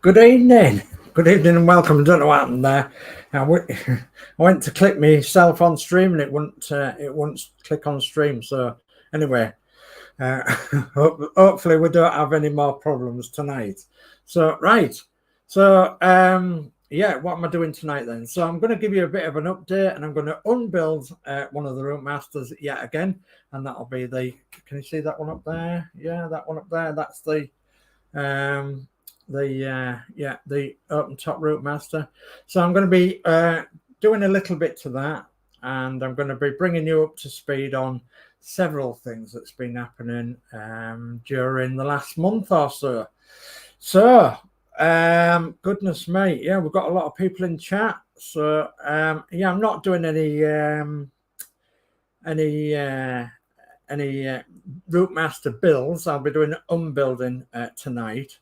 Good evening. Good evening and welcome. I don't know what happened there. I went to click myself on stream and it wouldn't click on stream. So anyway, hopefully we don't have any more problems tonight. So right. So yeah, what am I doing tonight then? So I'm going to give you a bit of an update and I'm going to unbuild one of the route masters yet again, and that'll be the. Can you see that one up there? Yeah, that one up there. That's the open top route master. So I'm going to be doing a little bit to that, and I'm going to be bringing you up to speed on several things that's been happening during the last month or so. So goodness me, yeah, we've got a lot of people in chat. So yeah, I'm not doing any route master builds. I'll be doing unbuilding tonight,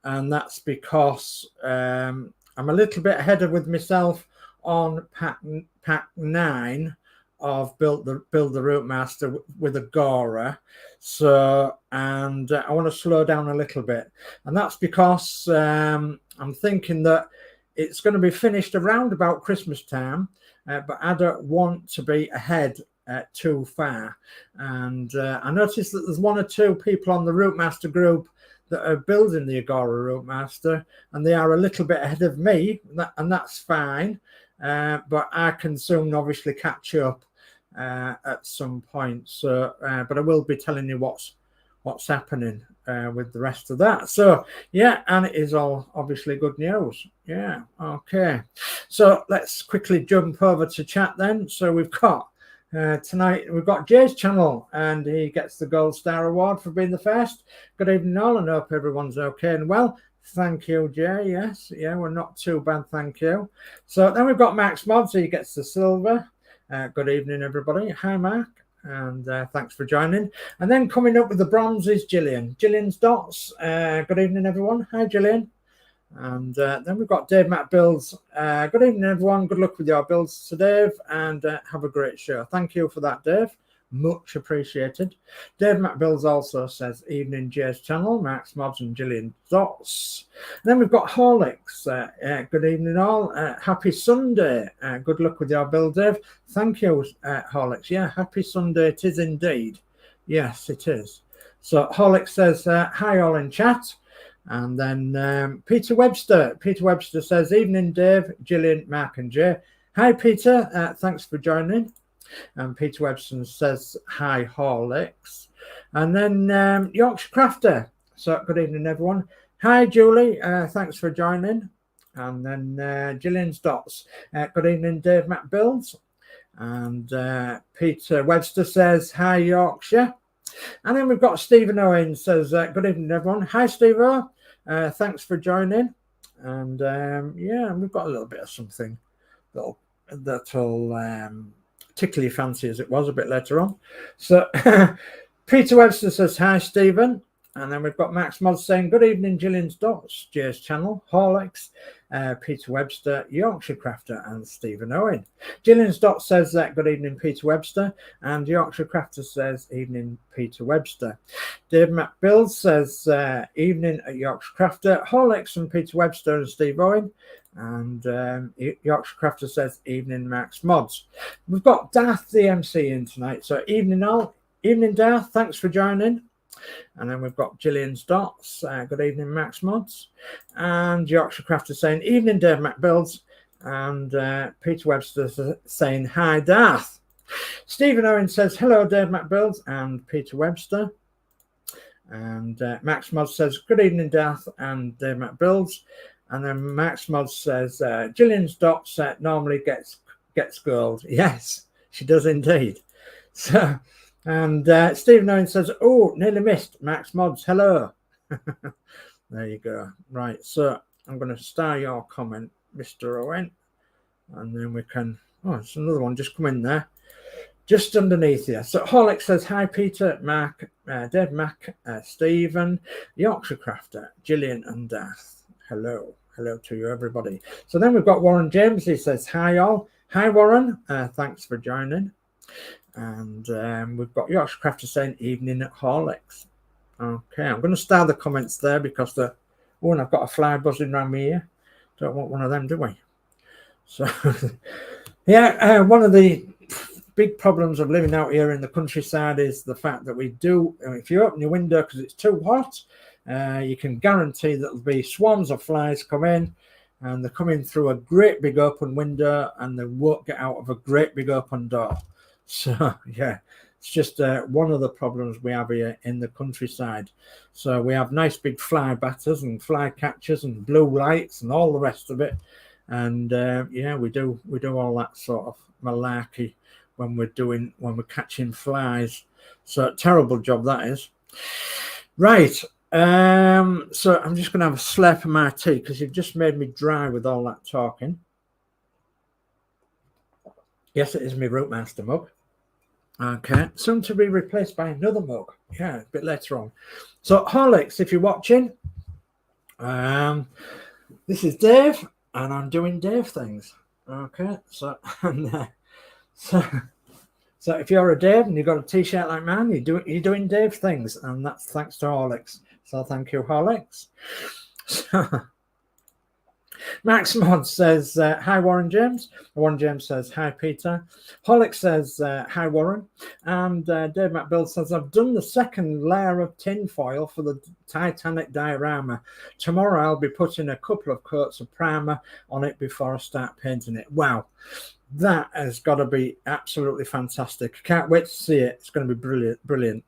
and that's because I'm a little bit ahead with myself on pack 9 of build the route master with Agora. So and I want to slow down a little bit, and that's because I'm thinking that it's going to be finished around about Christmas time, but I don't want to be ahead too far. And I noticed that there's one or two people on the route master group that are building the Agora route master, and they are a little bit ahead of me, and that's fine. But I can soon obviously catch up at some point. So but I will be telling you what's happening with the rest of that. So yeah, and it is all obviously good news. Yeah, okay. So let's quickly jump over to chat then. So we've got tonight we've got Jay's channel, and he gets the Gold Star Award for being the first. Good evening all, and hope everyone's okay and well. Thank you, Jay. Yes, yeah, we're not too bad, thank you. So then we've got Max Modz, he gets the silver. Good evening, everybody. Hi, Mark, and thanks for joining. And then coming up with the bronze is Gillian. Gillian's dots. Good evening, everyone. Hi, Gillian. And then we've got Dave Matt Builds. Good evening, everyone. Good luck with your builds to Dave, and have a great show. Thank you for that, Dave. Much appreciated. Dave Matt Builds also says, evening, Jay's channel, Max Modz and Gillian Dots. And then we've got Horlix. Good evening, all. Happy Sunday. Good luck with your build, Dave. Thank you, Horlix. Yeah, happy Sunday it is indeed. Yes, it is. So Horlix says, hi, all in chat. And then Peter Webster. Peter Webster says, evening, Dave, Gillian, Mark and Jay. Hi, Peter. Thanks for joining. And Peter Webster says, hi, Horlicks. And then Yorkshire Crafter. So good evening, everyone. Hi, Julie. Thanks for joining. And then Gillian's Dots. Good evening, Dave Matt Builds. And Peter Webster says, hi, Yorkshire. And then we've got Stephen Owen says, good evening, everyone. Hi, Steve O. Thanks for joining. And yeah, we've got a little bit of something that'll tickle your fancy as it was a bit later on. So Peter Webster says, hi, Stephen. And then we've got Max Modz saying, good evening, Gillian's Dots, Jay's channel, Horlicks, Peter Webster, Yorkshire Crafter, and Stephen Owen. Gillian's Dots says, good evening, Peter Webster, and Yorkshire Crafter says, evening, Peter Webster. Dave Matt Builds says, evening at Yorkshire Crafter, Horlicks and Peter Webster and Steve Owen. And Yorkshire Crafter says, evening, Max Modz. We've got Darth the MC in tonight. So evening all. Evening, Darth. Thanks for joining. And then we've got Gillian's Dots. Good evening, Max Modz. And Yorkshire Crafter saying, evening, Dave Matt Builds. And Peter Webster saying, hi, Darth. Stephen Owen says, hello, Dave Matt Builds and Peter Webster. And Max Modz says, good evening, Darth and Dave Matt Builds. And then Max Modz says, Gillian's Dots normally gets gold. Yes, she does indeed. So, and Stephen Owen says, oh, nearly missed. Max Modz, hello. There you go. Right, so I'm going to star your comment, Mr. Owen. And then we can, oh, it's another one just come in there. Just underneath you. So Horlick says, hi, Peter, Mark, Dave, Mac, Stephen, Yorkshire Crafter, Gillian and Darth. Hello. Hello to you, everybody. So then we've got Warren James. He says, hi, all. Hi, Warren. Thanks for joining. And we've got Yorkshire Crafter saying, evening at Horlicks. Okay, I'm going to star the comments there because they're Oh, and I've got a fly buzzing around me here. Don't want one of them, do we? So, yeah, one of the big problems of living out here in the countryside is the fact that we do, if you open your window because it's too hot, you can guarantee that there'll be swarms of flies come in, and they're coming through a great big open window and they won't get out of a great big open door. So, yeah, it's just one of the problems we have here in the countryside. So we have nice big fly batters and fly catchers and blue lights and all the rest of it. And yeah, we do all that sort of malarkey when we're catching flies. So terrible job that is. Right. So I'm just going to have a slurp of my tea because you've just made me dry with all that talking. Yes, it is my Routemaster mug. Okay, soon to be replaced by another mug. Yeah, a bit later on. So Horlix, if you're watching, this is Dave, and I'm doing Dave things. Okay, so so if you're a Dave and you've got a t-shirt like mine, you're doing Dave things, and that's thanks to Horlix. So thank you, Horlix. So, Max Modz says, hi, Warren James. Warren James says, hi, Peter. Horlix says, hi, Warren. And Dave Builds says, I've done the second layer of tin foil for the Titanic diorama. Tomorrow I'll be putting a couple of coats of primer on it before I start painting it. Wow. That has got to be absolutely fantastic. Can't wait to see it. It's going to be brilliant.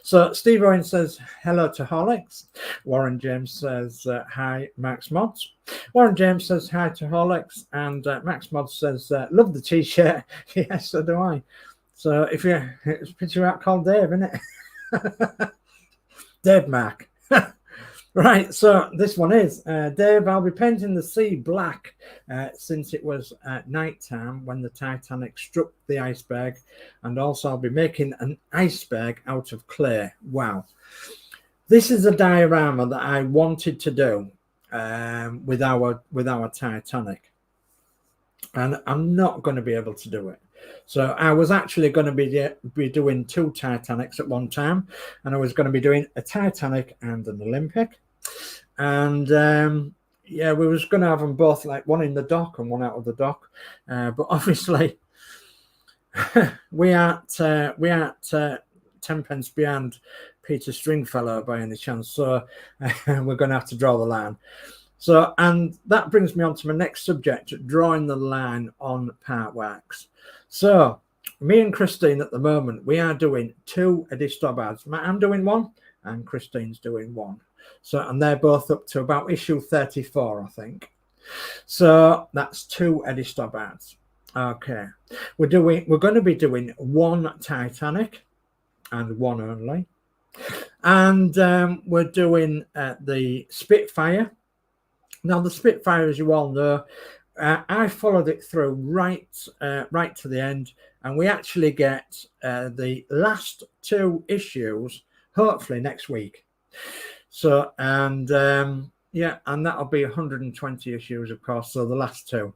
So Steve Owen says hello to Horlix. Warren James says hi, Max Modz. Warren James says hi to Horlix, and Max Modz says love the t-shirt. Yes, so do I. So if you, it's a picture out called Dave, isn't it? Dave Mark. Right, so this one is Dave. I'll be painting the sea black since it was night time when the Titanic struck the iceberg, and also I'll be making an iceberg out of clay. Wow, this is a diorama that I wanted to do with our Titanic, and I'm not going to be able to do it. So I was actually going to be doing two Titanics at one time, and I was going to be doing a Titanic and an Olympic. And yeah, we was going to have them both, like one in the dock and one out of the dock, but obviously we aren't 10 pence behind Peter Stringfellow by any chance, so we're going to have to draw the line. So, and that brings me on to my next subject, drawing the line on part works. So me and Christine at the moment, we are doing two Eddie Stobbards. I'm doing one and Christine's doing one. So, and they're both up to about issue 34, I think. So that's two Eddie Stobbards. Okay, we're going to be doing one Titanic and one only, and we're doing the Spitfire. Now the Spitfire, as you all know, I followed it through right to the end, and we actually get the last two issues hopefully next week. So, and yeah, and that'll be 120 issues, of course. So the last two.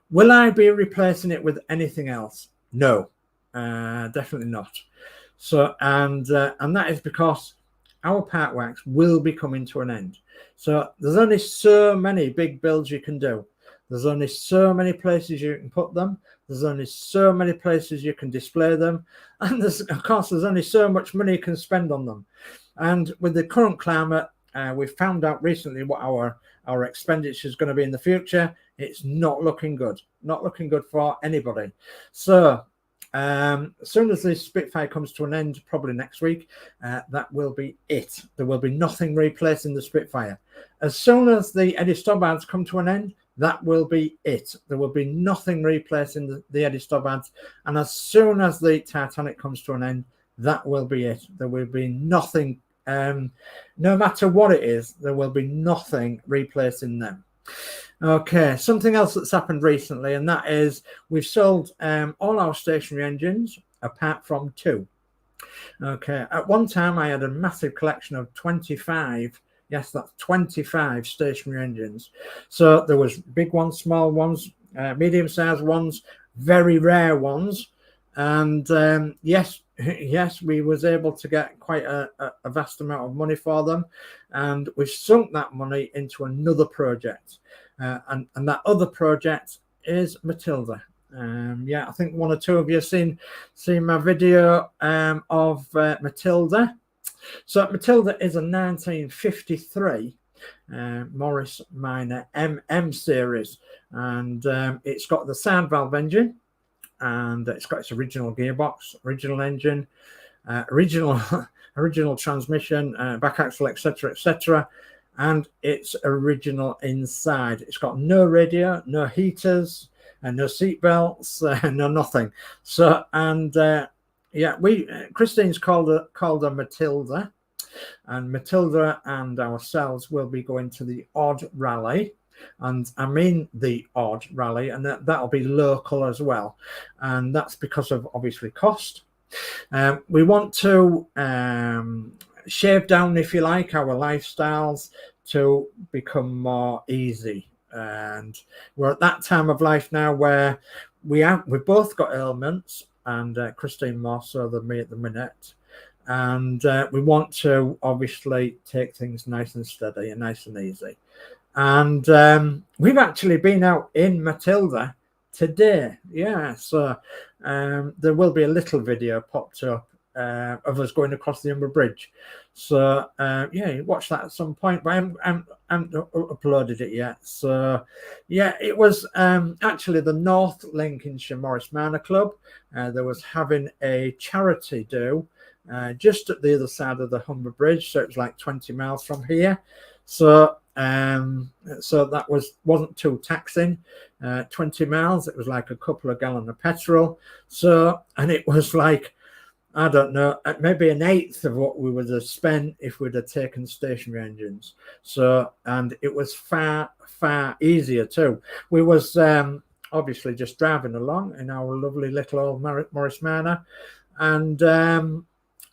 Will I be replacing it with anything else? No, definitely not. So, and that is because our part works will be coming to an end. So there's only so many big builds you can do. There's only so many places you can put them. There's only so many places you can display them. And there's, of course, there's only so much money you can spend on them. And with the current climate, we've found out recently what our expenditure is going to be in the future. It's not looking good. Not looking good for anybody. So as soon as this Spitfire comes to an end, probably next week, that will be it. There will be nothing replacing the Spitfire. As soon as the Eddie Stobbards come to an end, that will be it. There will be nothing replacing the Eddie Stobbards. And as soon as the Titanic comes to an end, that will be it. There will be nothing, no matter what it is, there will be nothing replacing them. Okay, something else that's happened recently, and that is we've sold all our stationary engines apart from two. Okay, at one time I had a massive collection of 25. Yes, that's 25 stationary engines. So there was big ones, small ones, medium-sized ones, very rare ones. And yes, yes, we was able to get quite a vast amount of money for them, and we've sunk that money into another project, and that other project is Matilda. Yeah, I think one or two of you seen my video of Matilda. So Matilda is a 1953 Morris Minor MM series, and it's got the sound valve engine, and it's got its original gearbox, original engine, original original transmission, back axle, etc., etc., and it's original inside. It's got no radio, no heaters, and no seat belts, no nothing. So, and yeah, Christine's called her Matilda, and Matilda and ourselves will be going to the Odd Rally. And I mean the Odd Rally, and that'll be local as well, and that's because of obviously cost. We want to shave down, if you like, our lifestyles to become more easy, and we're at that time of life now where we've both got ailments, and Christine more so than me at the minute, and we want to obviously take things nice and steady and nice and easy. And we've actually been out in Matilda today. Yeah, so there will be a little video popped up of us going across the Humber Bridge. So yeah, watch that at some point, but I haven't uploaded it yet. So yeah, it was actually the North Lincolnshire Morris Minor Club. There was having a charity do just at the other side of the Humber Bridge, so it was like 20 miles from here. So so that wasn't too taxing. 20 miles, it was like a couple of gallons of petrol. So, and it was like, I don't know, maybe an eighth of what we would have spent if we'd have taken stationary engines. So, and it was far easier too. We was obviously just driving along in our lovely little old Morris Minor, and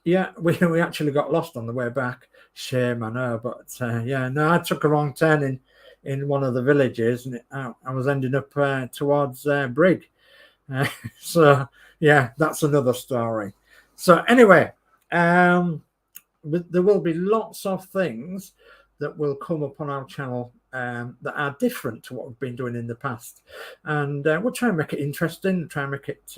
yeah, we actually got lost on the way back. Shame, I know, but yeah, no, I took a wrong turn in one of the villages, and I was ending up towards Brig. So yeah, that's another story. So anyway, there will be lots of things that will come up on our channel that are different to what we've been doing in the past, and we'll try and make it interesting, try and make it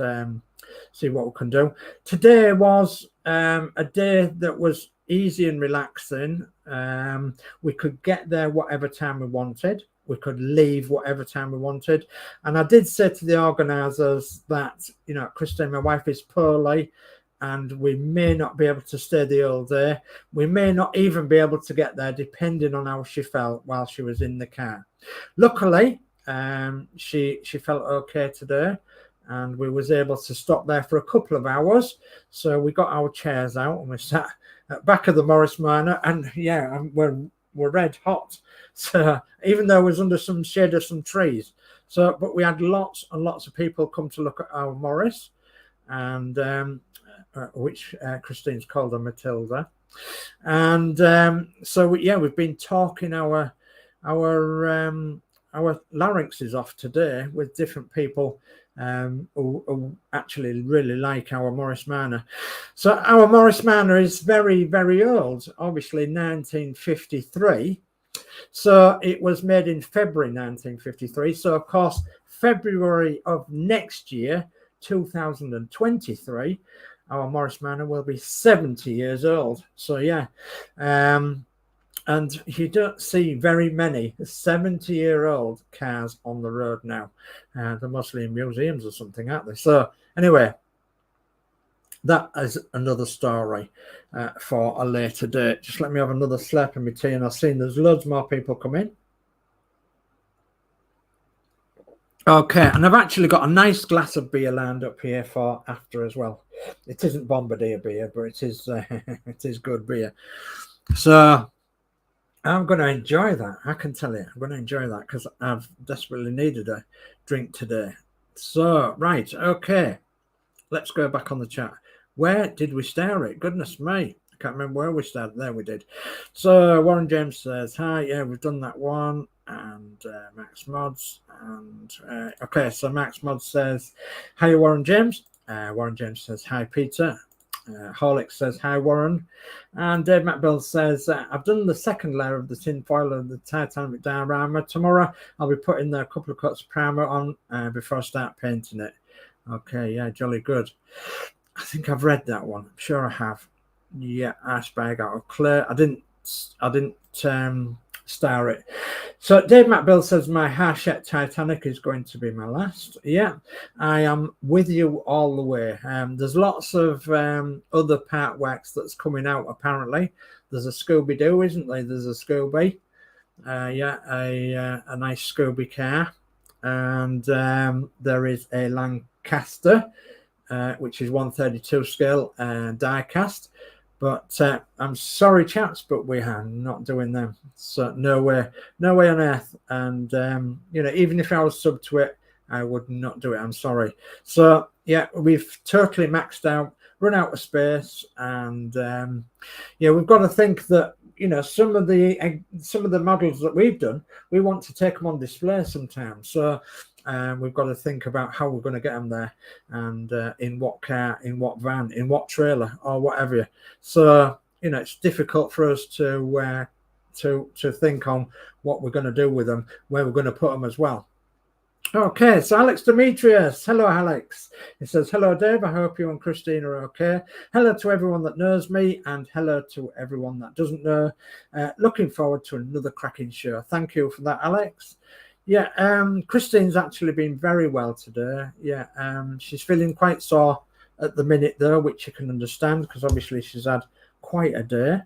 see what we can do. Today was a day that was easy and relaxing. We could get there whatever time we wanted, we could leave whatever time we wanted, and I did say to the organisers that, you know, Christine, my wife, is poorly and we may not be able to stay the whole day. We may not even be able to get there, depending on how she felt while she was in the car. Luckily, she felt okay today, and we was able to stop there for a couple of hours. So we got our chairs out and we sat at back of the Morris Minor, and yeah, we're red hot. So even though it was under some shade of some trees. So, but we had lots and lots of people come to look at our Morris, and which Christine's called a Matilda. And so yeah, we've been talking our larynxes off today with different people who actually really like our Morris Minor. So our Morris Minor is very, very old, obviously 1953. So it was made in February 1953. So of course, February of next year, 2023, our Morris Minor will be 70 years old. So yeah, and you don't see very many 70-year-old cars on the road now. They're mostly in museums or something, aren't they? So anyway, that is another story for a later date. Just let me have another slurp of my tea, and I've seen there's loads more people come in. Okay, and I've actually got a nice glass of beer lined up here for after as well. It isn't Bombardier beer, but it is it is good beer. So I'm going to enjoy that. I can tell you, I'm going to enjoy that because I've desperately needed a drink today. So, right, okay. Let's go back on the chat. Where did we start it? Goodness me. I can't remember where we started. There we did. So, Warren James says, hi, yeah, we've done that one. And Max Modz. And, okay, so Max Modz says, hi, Warren James. Warren James says, hi, Peter. Horlix says, hi, Warren. And Dave McBill says, I've done the second layer of the tin foil of the titanic diorama. Tomorrow, I'll be putting a couple of coats of primer on before I start painting it. Okay, yeah, jolly good. I think I've read that one. I'm sure I have. Yeah, iceberg out of clay. I didn't star it. So Dave McBill says my Hachette Titanic is going to be my last. Yeah, I am with you all the way. There's lots of other part works that's coming out apparently. There's a Scooby-Doo, isn't there? There's a Scooby. Yeah, a nice Scooby car. And there is a Lancaster, which is 132 scale die cast. But I'm sorry, chaps, but we are not doing them. So no way on earth. And you know, even if I was sub to it, I would not do it. I'm sorry. So yeah, we've totally maxed out, run out of space, and yeah, we've got to think that, you know, some of the models that we've done, we want to take them on display sometimes. So we've got to think about how we're going to get them there, and in what car, in what van, in what trailer, or whatever. So you know, it's difficult for us to think on what we're going to do with them, where we're going to put them as well. Okay, so Alex Demetrius, hello Alex. He says, hello Dave, I hope you and Christine are okay. Hello to everyone that knows me, and hello to everyone that doesn't know. Looking forward to another cracking show. Thank you for that, Alex. Yeah, Christine's actually been very well today. Yeah, she's feeling quite sore at the minute though, which you can understand, because obviously she's had quite a day.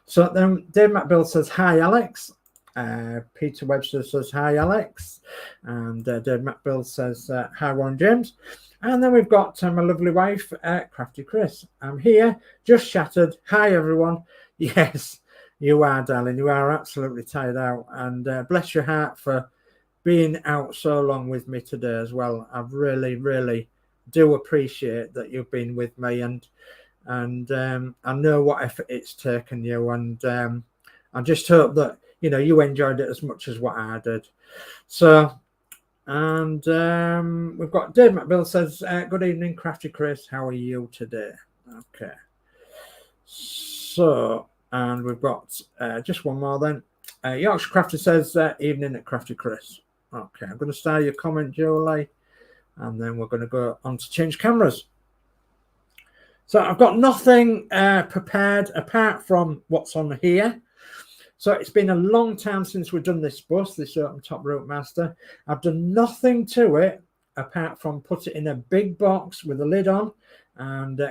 So then Dave McBill says, hi Alex. Peter Webster says, hi Alex. And Dave McBill says, hi Warren James. And then we've got my lovely wife, Crafty Chris. I'm here, just shattered. Hi everyone. Yes, you are, darling. You are absolutely tired out. And bless your heart for being out so long with me today as well. I really, really do appreciate that you've been with me, and I know what effort it's taken you, and I just hope that, you know, you enjoyed it as much as what I did. So, and we've got Dave McBill says, good evening, Crafty Chris. How are you today? Okay. So, and we've got just one more then. Yorkshire Crafter says, evening at Crafty Chris. Okay, I'm going to start your comment, Jolie, and then we're going to go on to change cameras. So I've got nothing prepared apart from what's on here. So it's been a long time since we've done this bus, this Open Top Routemaster. I've done nothing to it apart from put it in a big box with a lid on, and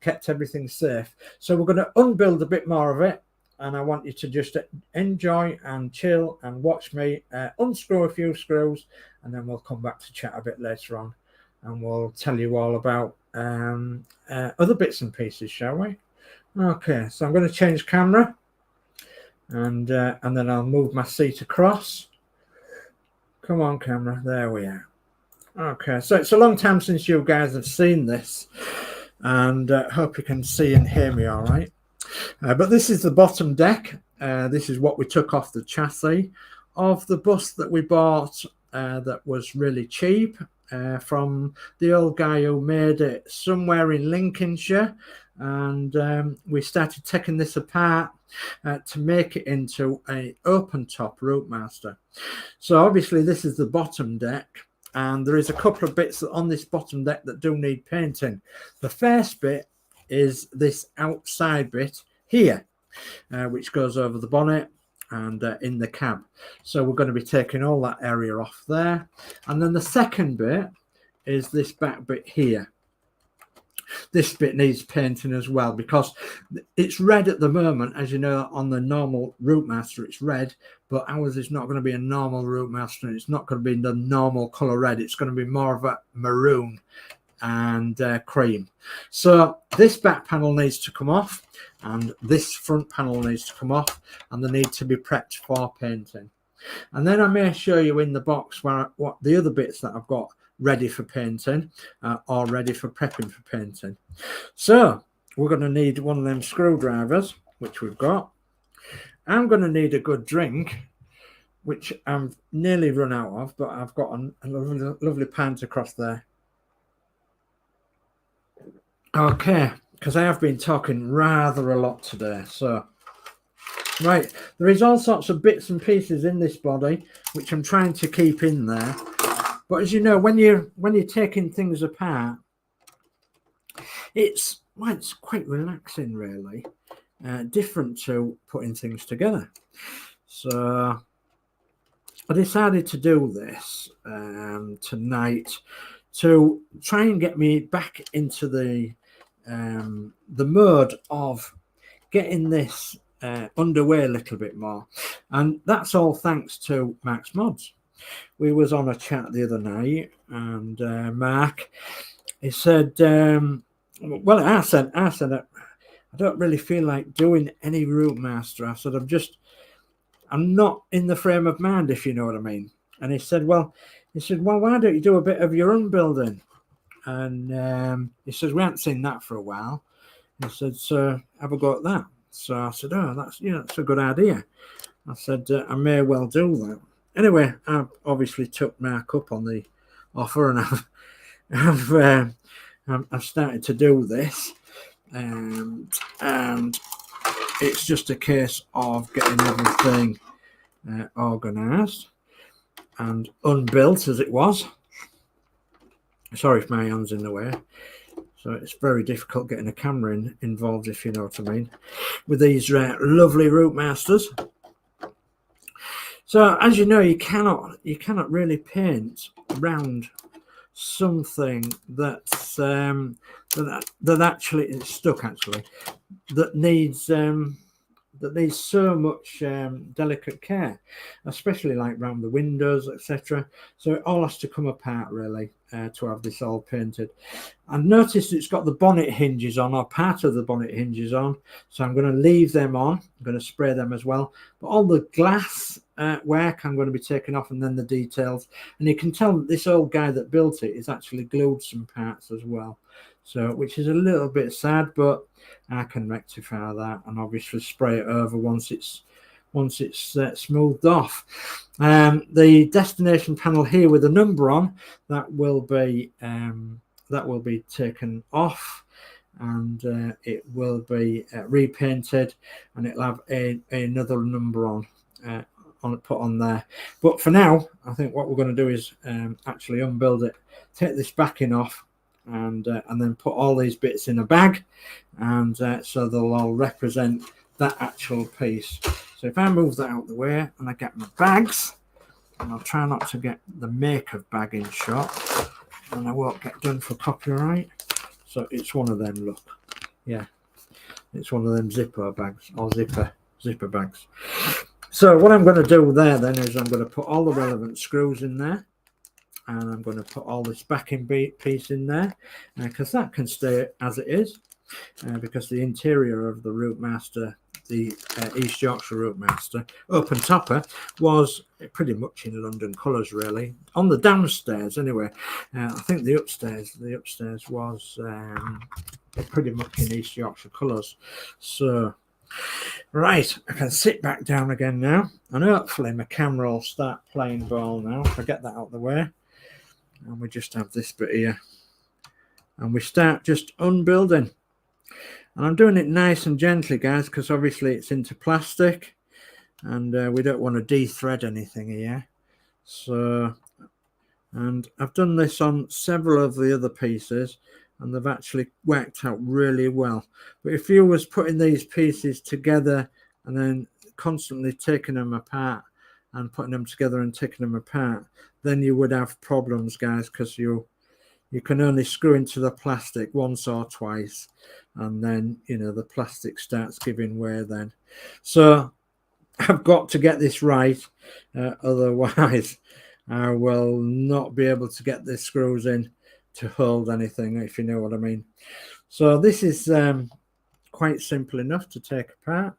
kept everything safe. So we're going to unbuild a bit more of it, and I want you to just enjoy and chill and watch me unscrew a few screws, and then we'll come back to chat a bit later on, and we'll tell you all about other bits and pieces, shall we? Okay, so I'm going to change camera, and then I'll move my seat across. Come on, camera. There we are. Okay, so it's a long time since you guys have seen this, and hope you can see and hear me all right. But this is the bottom deck. This is what we took off the chassis of the bus that we bought that was really cheap from the old guy who made it somewhere in Lincolnshire. And we started taking this apart to make it into an open top Routemaster. So obviously this is the bottom deck, and there is a couple of bits on this bottom deck that do need painting. The first bit is this outside bit here, which goes over the bonnet and in the cab. So we're going to be taking all that area off there. And then the second bit is this back bit here. This bit needs painting as well, because it's red at the moment. As you know, on the normal Routemaster it's red, but ours is not going to be a normal Routemaster, and it's not going to be the normal color red. It's going to be more of a maroon and cream. So this back panel needs to come off, and this front panel needs to come off, and they need to be prepped for painting. And then I may show you in the box what the other bits that I've got ready for painting or ready for prepping for painting. So we're going to need one of them screwdrivers, which we've got. I'm going to need a good drink, which I'm nearly run out of, but I've got a lovely pint across there. Okay, because I have been talking rather a lot today. So, right, there is all sorts of bits and pieces in this body, which I'm trying to keep in there. But as you know, when you're taking things apart, it's quite relaxing, really. Different to putting things together. So I decided to do this tonight to try and get me back into the mode of getting this underway a little bit more, and that's all thanks to Mark's Modz. We was on a chat the other night, and Mark, he said, well, I said I don't really feel like doing any Routemaster. I said I'm not in the frame of mind, if you know what I mean. And he said, well, why don't you do a bit of your own building? And he says, we haven't seen that for a while. He said, so have a go at that. So I said, oh, that's a good idea. I said, I may well do that. Anyway, I obviously took Mark up on the offer, and I've started to do this. And it's just a case of getting everything organised and unbuilt as it was. Sorry if my hand's in the way. So it's very difficult getting a camera involved, if you know what I mean, with these lovely Routemasters. So as you know, you cannot really paint around something that's that actually is stuck, that needs so much delicate care, especially like around the windows, etc. So it all has to come apart really to have this all painted. I've noticed it's got the bonnet hinges on, or part of the bonnet hinges on, so I'm going to leave them on. I'm going to spray them as well, but all the glass work I'm going to be taking off, and then the details. And you can tell that this old guy that built it is actually glued some parts as well, so which is a little bit sad, but I can rectify that and obviously spray it over once it's smoothed off. The destination panel here with a number on, that will be taken off, and it will be repainted, and it'll have another number on put on there. But for now, I think what we're going to do is actually unbuild it, take this backing off, and then put all these bits in a bag, and so they'll all represent that actual piece. So if I move that out of the way and I get my bags, and I'll try not to get the make of bag in shot, and I won't get done for copyright. So it's one of them, look, yeah, it's one of them zipper bags, or zipper bags. So what I'm going to do there then is I'm going to put all the relevant screws in there, and I'm going to put all this backing piece in there, because that can stay as it is, because the interior of the Routemaster, the East Yorkshire Routemaster open topper, was pretty much in London colours really. On the downstairs anyway, I think the upstairs was pretty much in East Yorkshire colours. So right, I can sit back down again now, and hopefully my camera will start playing ball now. If I get that out of the way, and we just have this bit here, and we start just unbuilding. And I'm doing it nice and gently, guys, because obviously it's into plastic, and we don't want to de-thread anything here. So, and I've done this on several of the other pieces, and they've actually worked out really well. But if you was putting these pieces together and then constantly taking them apart and putting them together and taking them apart, then you would have problems, guys, because you can only screw into the plastic once or twice, and then the plastic starts giving way then. So I've got to get this right, otherwise I will not be able to get the screws in to hold anything, if you know what I mean. So this is quite simple enough to take apart.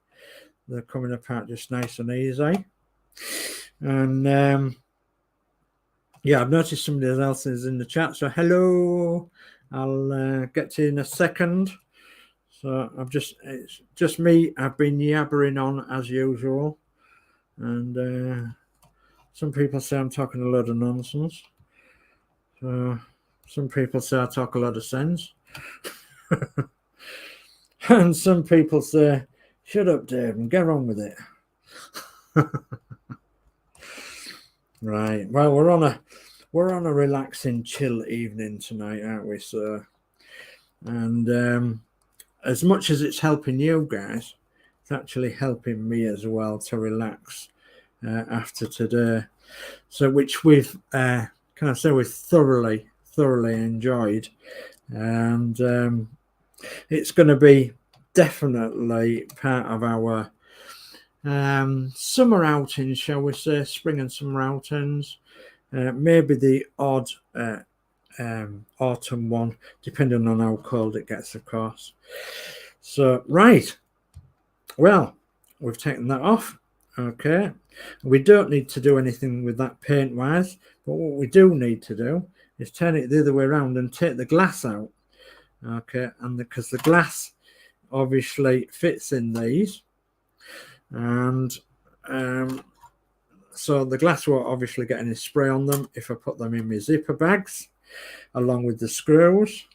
They're coming apart just nice and easy. And yeah, I've noticed somebody else is in the chat, so hello. I'll get to you in a second. So it's just me. I've been yabbering on as usual, and some people say I'm talking a lot of nonsense. So some people say I talk a lot of sense. And some people say, shut up, Dave, and get on with it. Right. Well, we're on a relaxing, chill evening tonight, aren't we, sir? And as much as it's helping you guys, it's actually helping me as well to relax after today. So, which we've, can I say, we've thoroughly enjoyed, and it's going to be definitely part of our summer outings, shall we say, spring and summer outings. Maybe the odd autumn one, depending on how cold it gets, of course. So, right. Well, we've taken that off. Okay. We don't need to do anything with that paint-wise, but what we do need to do is turn it the other way around and take the glass out. Okay, and because the glass obviously fits in these, and so the glass won't obviously get any spray on them if I put them in my zipper bags along with the screws.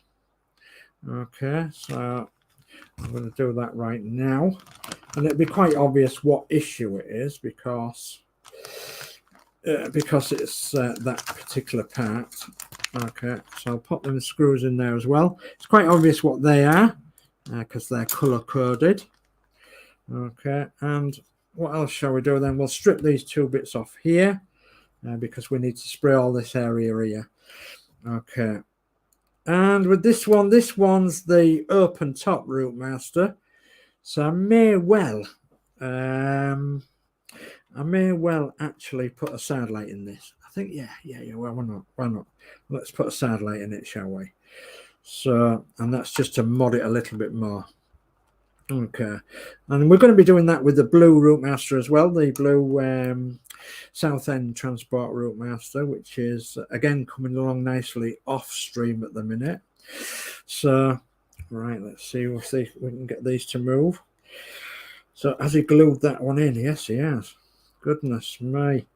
Okay, so I'm going to do that right now, and it'll be quite obvious what issue it is because it's that particular part. Okay, so I'll put them screws in there as well. It's quite obvious what they are because they're color coded. Okay, and what else shall we do then? We'll strip these two bits off here because we need to spray all this area here. Okay, and with this one's the open top Routemaster, so I may well actually put a side light in this. I think, yeah. Well, why not? Let's put a side light in it, shall we? So, and that's just to mod it a little bit more. Okay, and we're going to be doing that with the blue Routemaster as well, the blue Southend Transport Routemaster, which is again coming along nicely off stream at the minute. So, right, let's see. We'll see if we can get these to move. So, has he glued that one in? Yes, he has. Goodness me.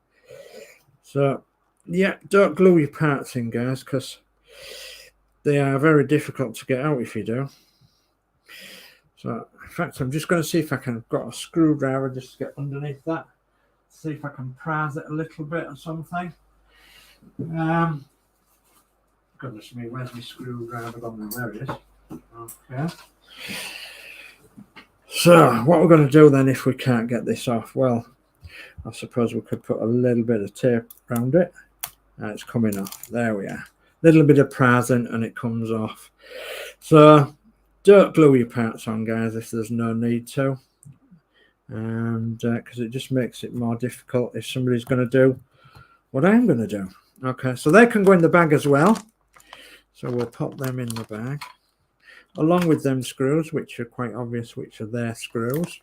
So, yeah, don't glue your parts in, guys, because they are very difficult to get out if you do. So, in fact, I'm just going to see if I can got a screwdriver just to get underneath that. See if I can prise it a little bit or something. Goodness me, where's my screwdriver gone? There it is. Okay. So, what we're going to do then if we can't get this off? Well, I suppose we could put a little bit of tape around it. It's coming off. There we are. Little bit of prising and it comes off. So, don't glue your parts on, guys, if there's no need to. And because it just makes it more difficult if somebody's going to do what I'm going to do. Okay, so they can go in the bag as well. So we'll pop them in the bag along with them screws, which are quite obvious, which are their screws.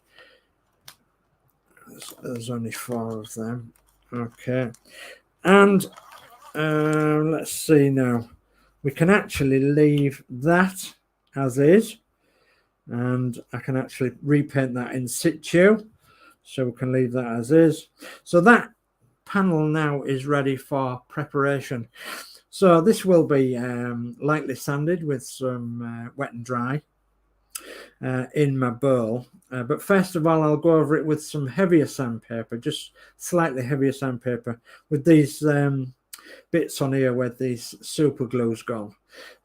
There's only 4 of them. Okay, and let's see now. We can actually leave that as is, and I can actually repaint that in situ, so we can leave that as is. So that panel now is ready for preparation. So this will be lightly sanded with some wet and dry in my bowl, but first of all I'll go over it with some heavier sandpaper, just slightly heavier sandpaper, with these bits on here where these super glue's gone.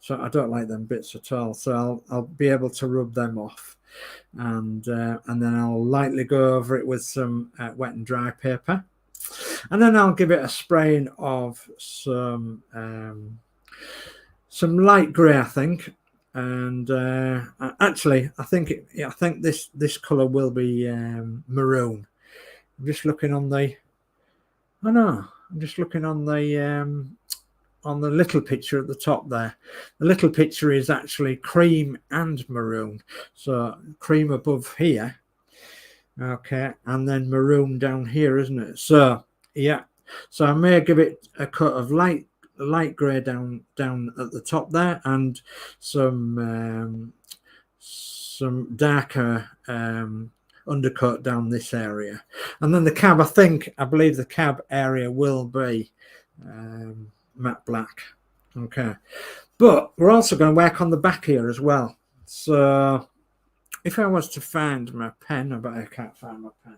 So I don't like them bits at all, so I'll be able to rub them off, and then I'll lightly go over it with some wet and dry paper, and then I'll give it a spraying of some light grey, I think. And actually, I think this color will be maroon. I'm just looking on the. Oh no, I'm just looking on the little picture at the top there. The little picture is actually cream and maroon. So cream above here, okay, and then maroon down here, isn't it? So yeah, so I may give it a coat of light grey down at the top there, and some darker undercoat down this area, and then the cab, I believe the cab area will be matte black. Okay, but we're also going to work on the back here as well. So if I was to find my pen, but I can't find my pen.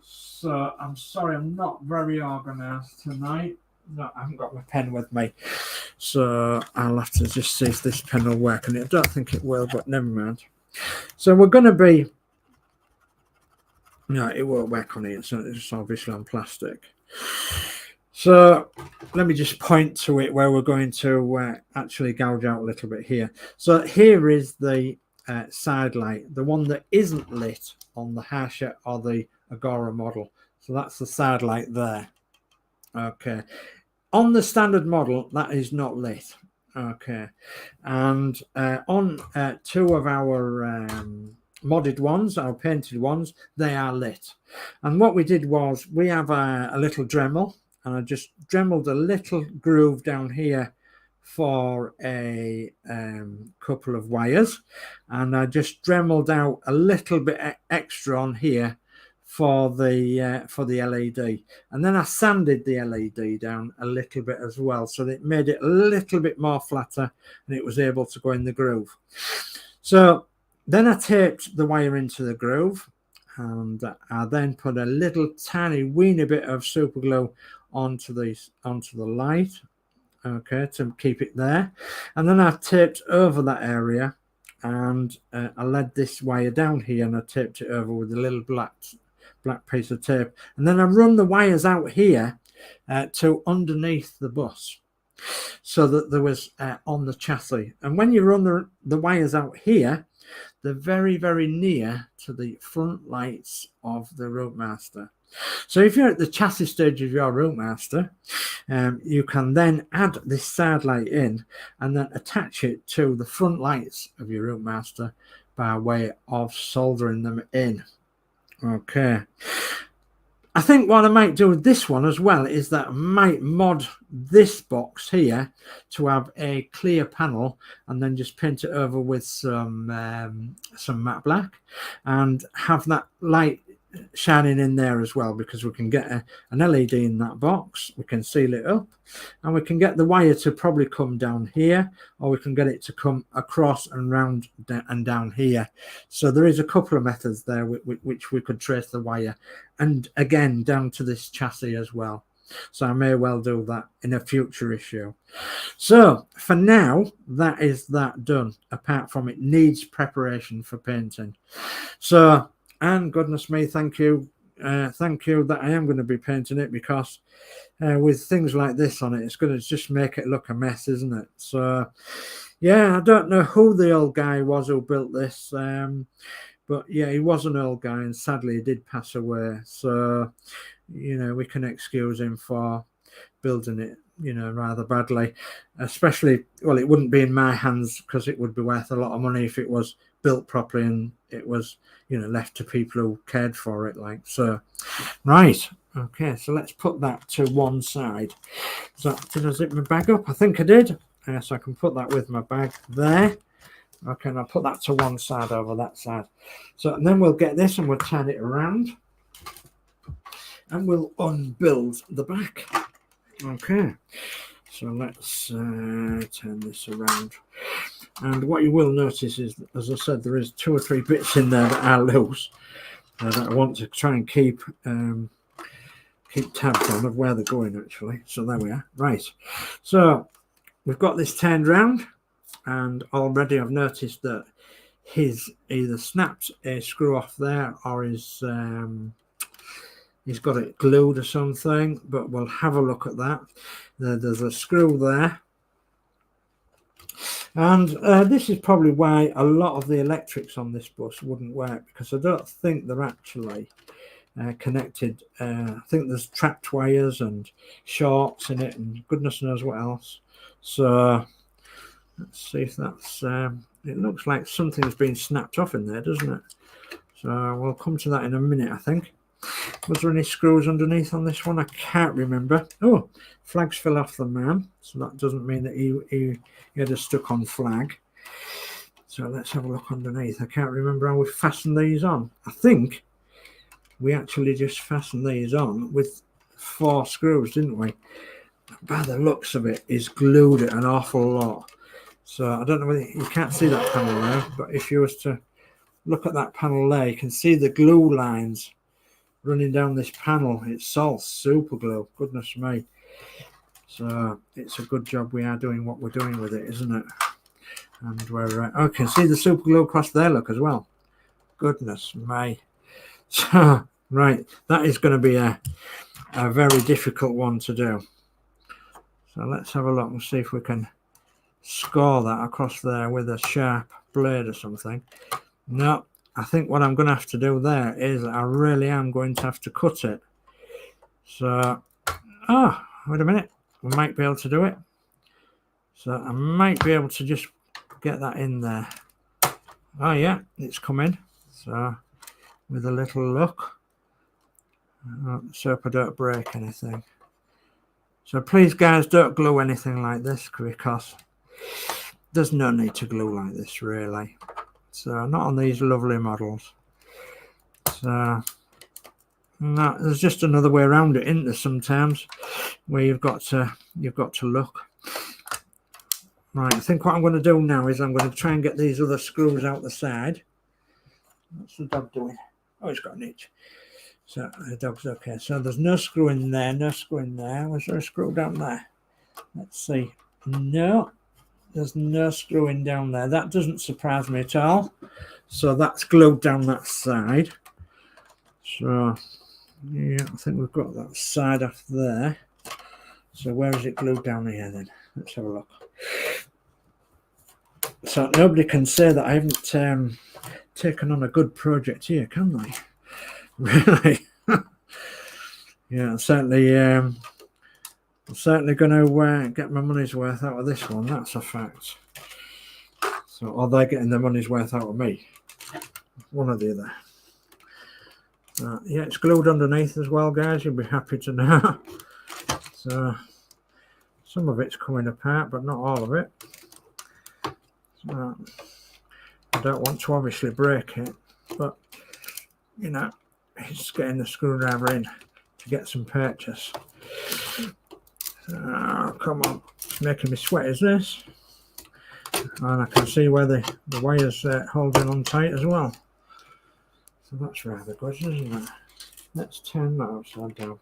So I'm sorry, I'm not very organised tonight. No, I haven't got my pen with me. So I'll have to just see if this pen will work. And I don't think it will, but never mind. So we're going to be... No, it won't work on it. So it's obviously on plastic. So let me just point to it where we're going to actually gouge out a little bit here. So here is the side light, the one that isn't lit on the Harsha or the Agora model. So that's the side light there. Okay. On the standard model, that is not lit. Okay. And on two of our modded ones, our painted ones, they are lit. And what we did was we have a little Dremel, and I just dremeled a little groove down here for a couple of wires, and I just dremeled out a little bit extra on here for the LED, and then I sanded the LED down a little bit as well, so that it made it a little bit more flatter and it was able to go in the groove. So then I taped the wire into the groove, and I then put a little tiny weeny bit of super glue onto the light, okay, to keep it there. And then I taped over that area, and I led this wire down here, and I taped it over with a little black piece of tape. And then I run the wires out here to underneath the bus, so that there was on the chassis. And when you run the wires out here, they're very, very near to the front lights of the Routemaster. So if you're at the chassis stage of your Routemaster, you can then add this side light in and then attach it to the front lights of your Routemaster by way of soldering them in. Okay. I think what I might do with this one as well is that I might mod this box here to have a clear panel, and then just paint it over with some matte black and have that light shining in there as well, because we can get an LED in that box, we can seal it up, and we can get the wire to probably come down here, or we can get it to come across and round and down here. So there is a couple of methods there which we could trace the wire, and again down to this chassis as well. So I may well do that in a future issue. So for now, that is that done, apart from it needs preparation for painting. So, and goodness me, thank you that I am going to be painting it, because with things like this on it, it's going to just make it look a mess, isn't it? So yeah, I don't know who the old guy was who built this, but yeah, he was an old guy, and sadly he did pass away. So, you know, we can excuse him for building it, you know, rather badly. Especially, well, it wouldn't be in my hands, because it would be worth a lot of money if it was built properly and it was, you know, left to people who cared for it, like so. Right, okay, so let's put that to one side. So did I zip my bag up? I think I did. So I can put that with my bag there. Okay, and I'll put that to one side over that side. So, and then we'll get this and we'll turn it around and we'll unbuild the back. Okay, so let's turn this around. And what you will notice is, as I said, there is 2 or 3 bits in there that are loose that I want to try and keep tabs on of where they're going, actually. So there we are. Right, so we've got this turned round, and already I've noticed that he's either snapped a screw off there, or he's got it glued or something, but we'll have a look at that. There's a screw there. And this is probably why a lot of the electrics on this bus wouldn't work, because I don't think they're actually connected. I think there's trapped wires and shorts in it, and goodness knows what else. So let's see if that's... it looks like something's been snapped off in there, doesn't it? So we'll come to that in a minute, I think. Was there any screws underneath on this one? I can't remember. Oh, flags fell off the man, so that doesn't mean that he had a stuck-on flag. So let's have a look underneath. I can't remember how we fastened these on. I think we actually just fastened these on with 4 screws, didn't we? By the looks of it, he's glued it an awful lot. So I don't know whether you can't see that panel there, but if you was to look at that panel there, you can see the glue lines running down this panel. It's all super glue, goodness me. So it's a good job we are doing what we're doing with it, isn't it? And we're okay, see the super glue across there, look, as well. Goodness me. So right, that is going to be a very difficult one to do. So let's have a look and see if we can score that across there with a sharp blade or something. No, I think what I'm going to have to do there is I really am going to have to cut it. So, wait a minute, we might be able to do it. So I might be able to just get that in there. Oh yeah, it's coming. So with a little look, so if I don't break anything. So please guys, don't glue anything like this, because there's no need to glue like this really. So not on these lovely models. So no, there's just another way around it, isn't there, sometimes, where you've got to look. Right, I think what I'm going to do now is I'm going to try and get these other screws out the side. What's the dog doing? Oh, he's got an itch. So the dog's okay. So there's no screw in there, no screw in there. Was there a screw down there? Let's see. No, there's no screw in down there. That doesn't surprise me at all. So that's glued down that side. So yeah, I think we've got that side off there. So where is it glued down here then? Let's have a look. So nobody can say that I haven't taken on a good project here, can they? Really? Yeah, I'm certainly going to get my money's worth out of this one. That's a fact. So, or they're getting their money's worth out of me. One or the other. Yeah, it's glued underneath as well, guys. You'll be happy to know. So, some of it's coming apart, but not all of it. So, I don't want to obviously break it, but you know, it's getting the screwdriver in to get some purchase. So, come on, it's making me sweat, is this? And I can see where the wire's holding on tight as well. So that's rather good, isn't it? Let's turn that upside down.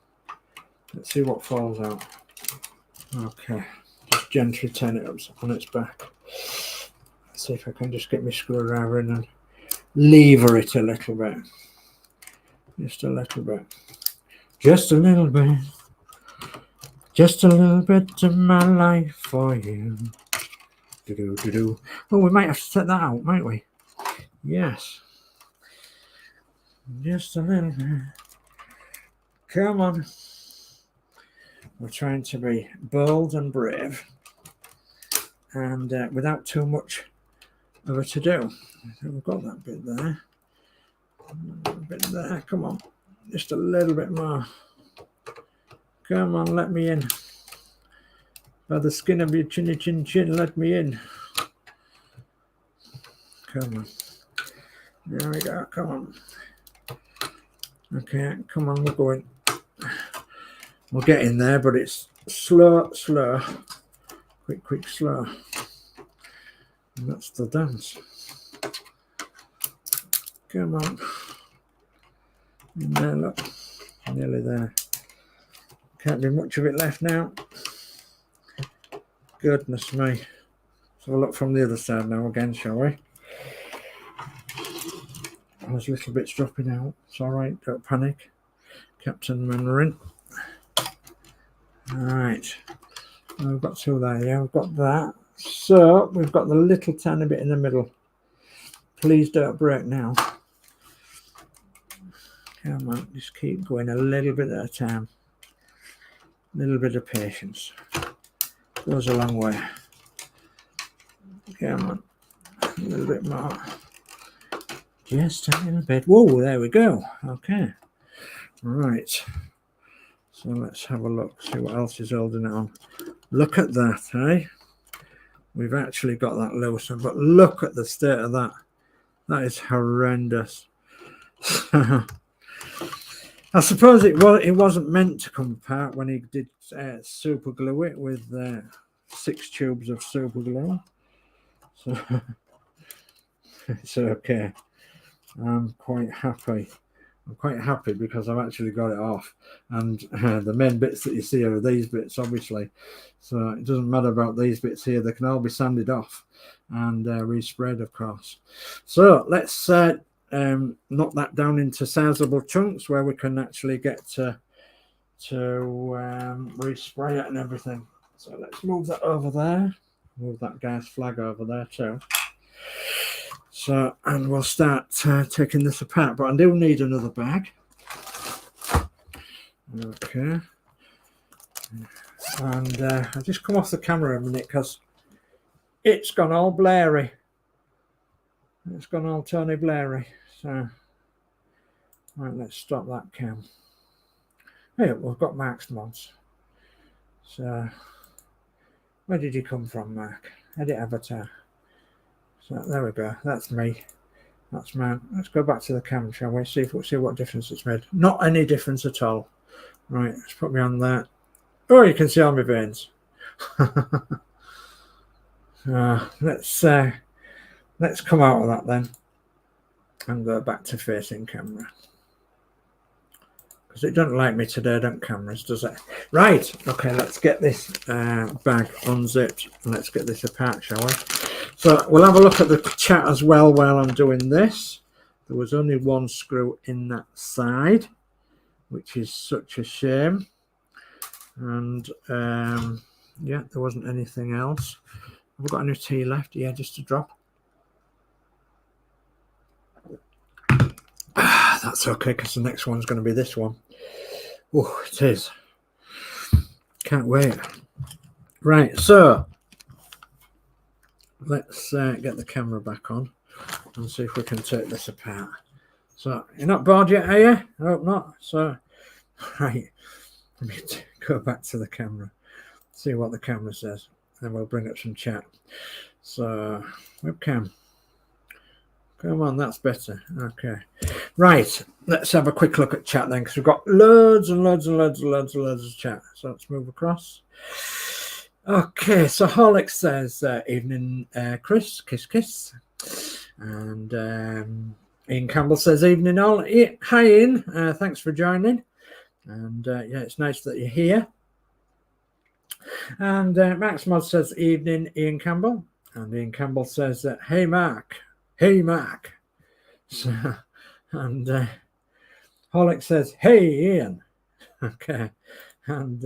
Let's see what falls out. Okay, just gently turn it up on its back. Let's see if I can just get my screwdriver in and lever it a little bit. Just a little bit. Just a little bit. Just a little bit of my life for you. Do-do-do-do. Oh, we might have to set that out, might we? Yes. Just a little bit. Come on. We're trying to be bold and brave. And without too much of a to-do. So we've got that bit there. A bit there. Come on. Just a little bit more. Come on, let me in. By the skin of your chinny chin chin, let me in. Come on. There we go. Come on. Okay, come on, we're going. We'll get in there, but it's slow, slow. Quick, quick, slow. And that's the dance. Come on. In there, look. Nearly there. Can't be much of it left now. Goodness me. Let's have a look from the other side now again, shall we? There's little bits dropping out. It's alright, don't panic. Captain Mandarin. Alright. We've got two there, yeah, we've got that. So, we've got the little tiny bit in the middle. Please don't break now. Come on, just keep going a little bit at a time. A little bit of patience. Goes a long way. Come on. A little bit more. Just a little bit. Whoa, there we go. Okay. Right. So let's have a look. See what else is holding it on. Look at that, eh? We've actually got that looser, but look at the state of that. That is horrendous. I suppose it wasn't meant to come apart when he did super glue it with 6 tubes of super glue. So it's okay. I'm quite happy. I'm quite happy because I've actually got it off, and the main bits that you see are these bits, obviously. So it doesn't matter about these bits here; they can all be sanded off and resprayed, of course. So let's knock that down into sizable chunks where we can actually get to respray it and everything. So let's move that over there. Move that guy's flag over there too. So, and we'll start taking this apart, but I do need another bag. Okay. And I'll just come off the camera a minute because it's gone all blurry. It's gone all Tony blurry. So, right, let's stop that cam. Hey, we've got Mark's Modz. So, where did you come from, Mark? Edit avatar. So there we go. That's me. That's mine. Let's go back to the camera, shall we? See what difference it's made. Not any difference at all. Right, let's put me on that. Oh, you can see all my veins. Let's come out of that then and go back to facing camera. Because it doesn't like me today, don't cameras, does it? Right, okay, let's get this bag unzipped and let's get this apart, shall we? So we'll have a look at the chat as well while I'm doing this. There was only one screw in that side, which is such a shame. And yeah, there wasn't anything else. Have we got any tea left? Yeah, just a drop. That's okay, because the next one's going to be this one. Oh, it is. Can't wait. Right, so let's get the camera back on and see if we can take this apart. So, you're not bored yet, are you? I hope not. So, right, let me go back to the camera, see what the camera says, and we'll bring up some chat. So, webcam. Come on, that's better. Okay. Right, let's have a quick look at chat then, because we've got loads and loads and loads and loads and loads of chat. So let's move across. Okay, so Horlix says, evening, Chris, kiss, kiss. And Ian Campbell says, evening all. Hi, Ian. Thanks for joining. And yeah, it's nice that you're here. And Max Modz says, evening, Ian Campbell. And Ian Campbell says, hey, Mark. Hey, Mark. So, and Horlix says, hey, Ian. Okay. And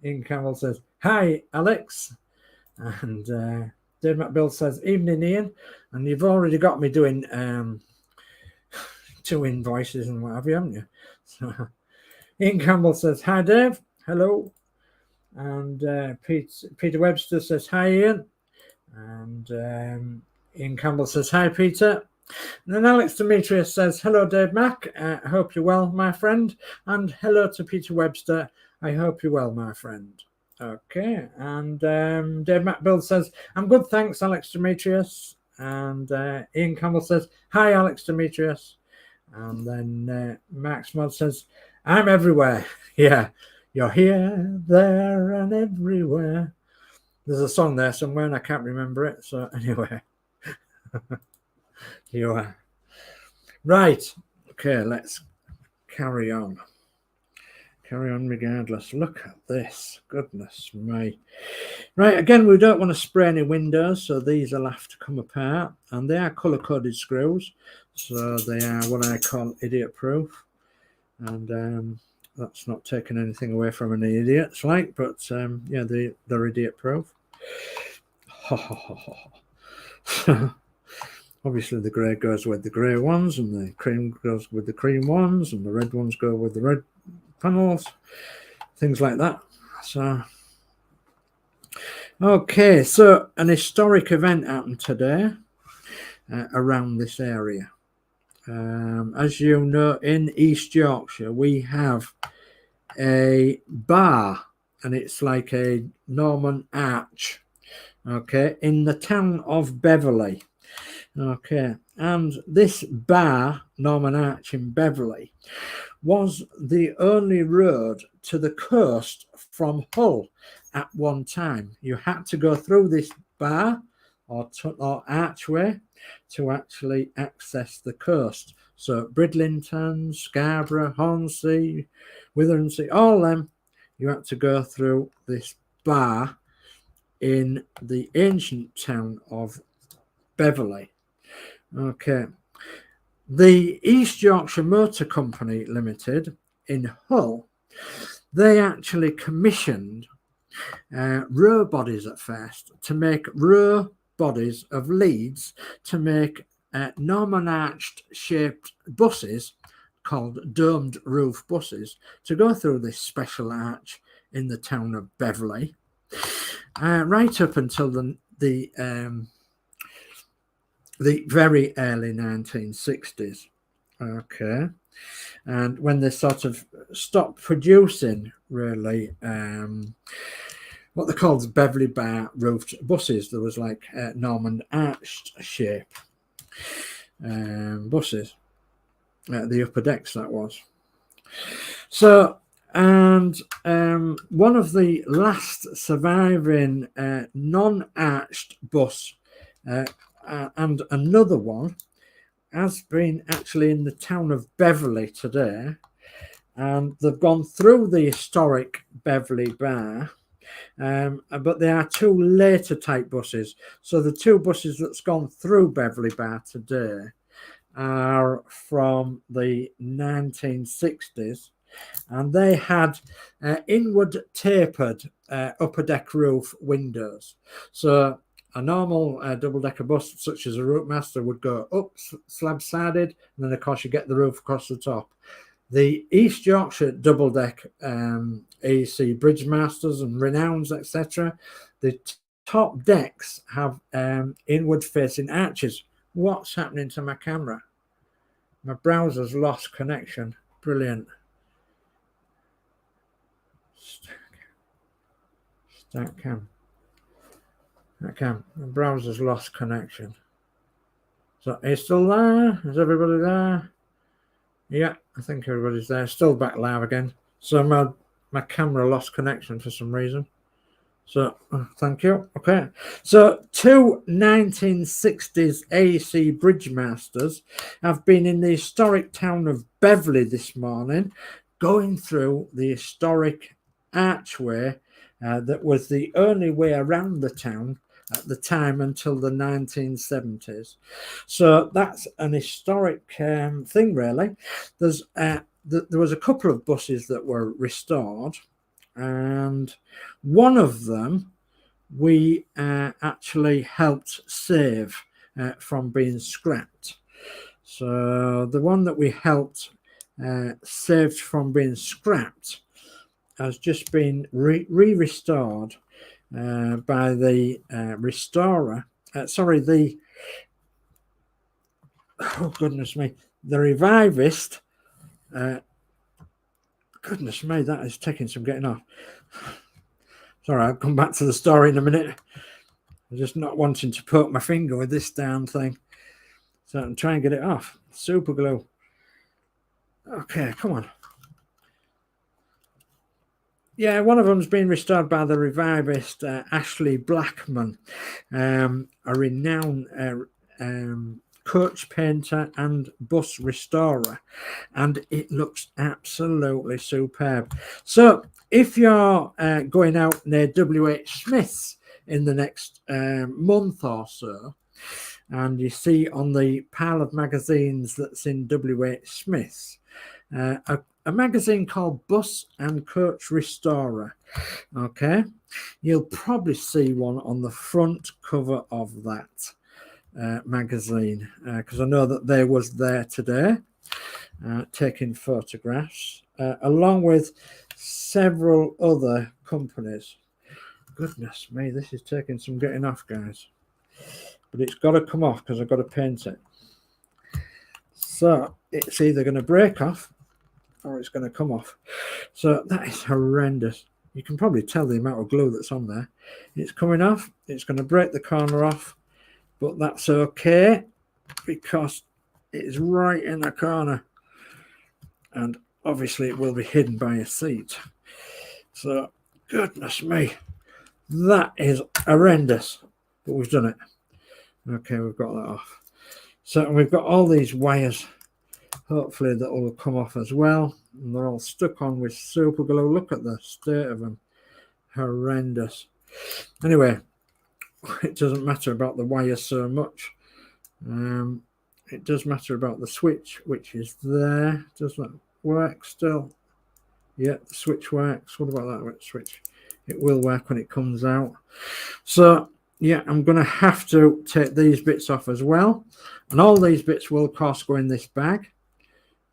Ian Campbell says, hi, Alex. And Dave Builds says, evening, Ian. And you've already got me doing 2 invoices and what have you, haven't you? So Ian Campbell says, hi, Dave. Hello. And Peter Webster says, hi, Ian. And Ian Campbell says, hi, Peter. And then Alex Demetrius says, hello, Dave Mac. I hope you're well, my friend. And hello to Peter Webster. I hope you're well, my friend. Okay. And Dave Mac Build says, I'm good, thanks, Alex Demetrius. And Ian Campbell says, hi, Alex Demetrius. And then Max Modz says, I'm everywhere. Yeah, you're here, there, and everywhere. There's a song there somewhere, and I can't remember it. So anyway. You are right. Okay, let's carry on regardless. Look at this, goodness me. Right, again, we don't want to spray any windows, so these will have to come apart, and they are color-coded screws, so they are what I call idiot proof. And that's not taking anything away from any idiots, like, but yeah, they're idiot proof. Obviously, the grey goes with the grey ones, and the cream goes with the cream ones, and the red ones go with the red panels, things like that. So, okay, so an historic event happened today around this area. As you know, in East Yorkshire, we have a bar, and it's like a Norman arch, okay, in the town of Beverley. Okay, and this bar, Norman Arch in Beverley, was the only road to the coast from Hull at one time. You had to go through this bar, or archway to actually access the coast. So Bridlington, Scarborough, Hornsey, Withensea, all them, you had to go through this bar in the ancient town of Beverley. Okay. The East Yorkshire Motor Company Limited in Hull, they actually commissioned row bodies at first to make row bodies of leads to make Norman arched shaped buses called domed roof buses to go through this special arch in the town of Beverley, right up until the very early 1960s. Okay. And when they sort of stopped producing, really, what they called Beverley bar roofed buses, there was like Norman arched shape buses, the upper decks, that was. So, and one of the last surviving non-arched bus and another one has been actually in the town of Beverley today, and they've gone through the historic Beverley bar, but they are two later type buses. So the two buses that's gone through Beverley bar today are from the 1960s, and they had inward tapered upper deck roof windows. So a normal double-decker bus, such as a Routemaster, would go up slab-sided, and then, of course, you get the roof across the top. The East Yorkshire double-deck AEC Bridgemasters and Renowns, etc., the top decks have inward-facing arches. What's happening to my camera? My browser's lost connection. Brilliant. Start cam. Okay, the browser's lost connection. So, are you still there? Is everybody there? Yeah, I think everybody's there. Still back live again. So my camera lost connection for some reason. So, thank you. Okay. So, two 1960s AEC Bridgemasters have been in the historic town of Beverley this morning, going through the historic archway that was the only way around the town at the time until the 1970s. So that's an historic thing, really. There was a couple of buses that were restored, and one of them we actually helped save from being scrapped. So the one that we helped saved from being scrapped has just been restored by the restorer. Oh goodness me, the revivist. Goodness me, that is taking some getting off. Sorry, I'll come back to the story in a minute. I'm just not wanting to poke my finger with this damn thing, so I'm trying to get it off. Super glue. Okay, come on. Yeah, one of them's been restored by the revivist Ashley Blackman, a renowned coach painter and bus restorer, and it looks absolutely superb. So if you're going out near WH Smith's in the next month or so, and you see on the pile of magazines that's in WH Smith's a magazine called Bus and Coach Restorer, okay, you'll probably see one on the front cover of that magazine, because I know that they was there today taking photographs along with several other companies. Goodness me, this is taking some getting off, guys, but it's got to come off because I've got to paint it. So it's either going to break off or it's going to come off. So that is horrendous. You can probably tell the amount of glue that's on there. It's coming off. It's going to break the corner off, but that's okay because it is right in the corner, and obviously it will be hidden by a seat. So goodness me, that is horrendous, but we've done it. Okay, we've got that off. So we've got all these wires, hopefully that will come off as well. And they're all stuck on with super glue. Look at the state of them. Horrendous. Anyway, it doesn't matter about the wire so much. It does matter about the switch, which is there. Does that work still? Yeah, the switch works. What about that switch? It will work when it comes out. So yeah, I'm going to have to take these bits off as well. And all these bits will, of course, go in this bag.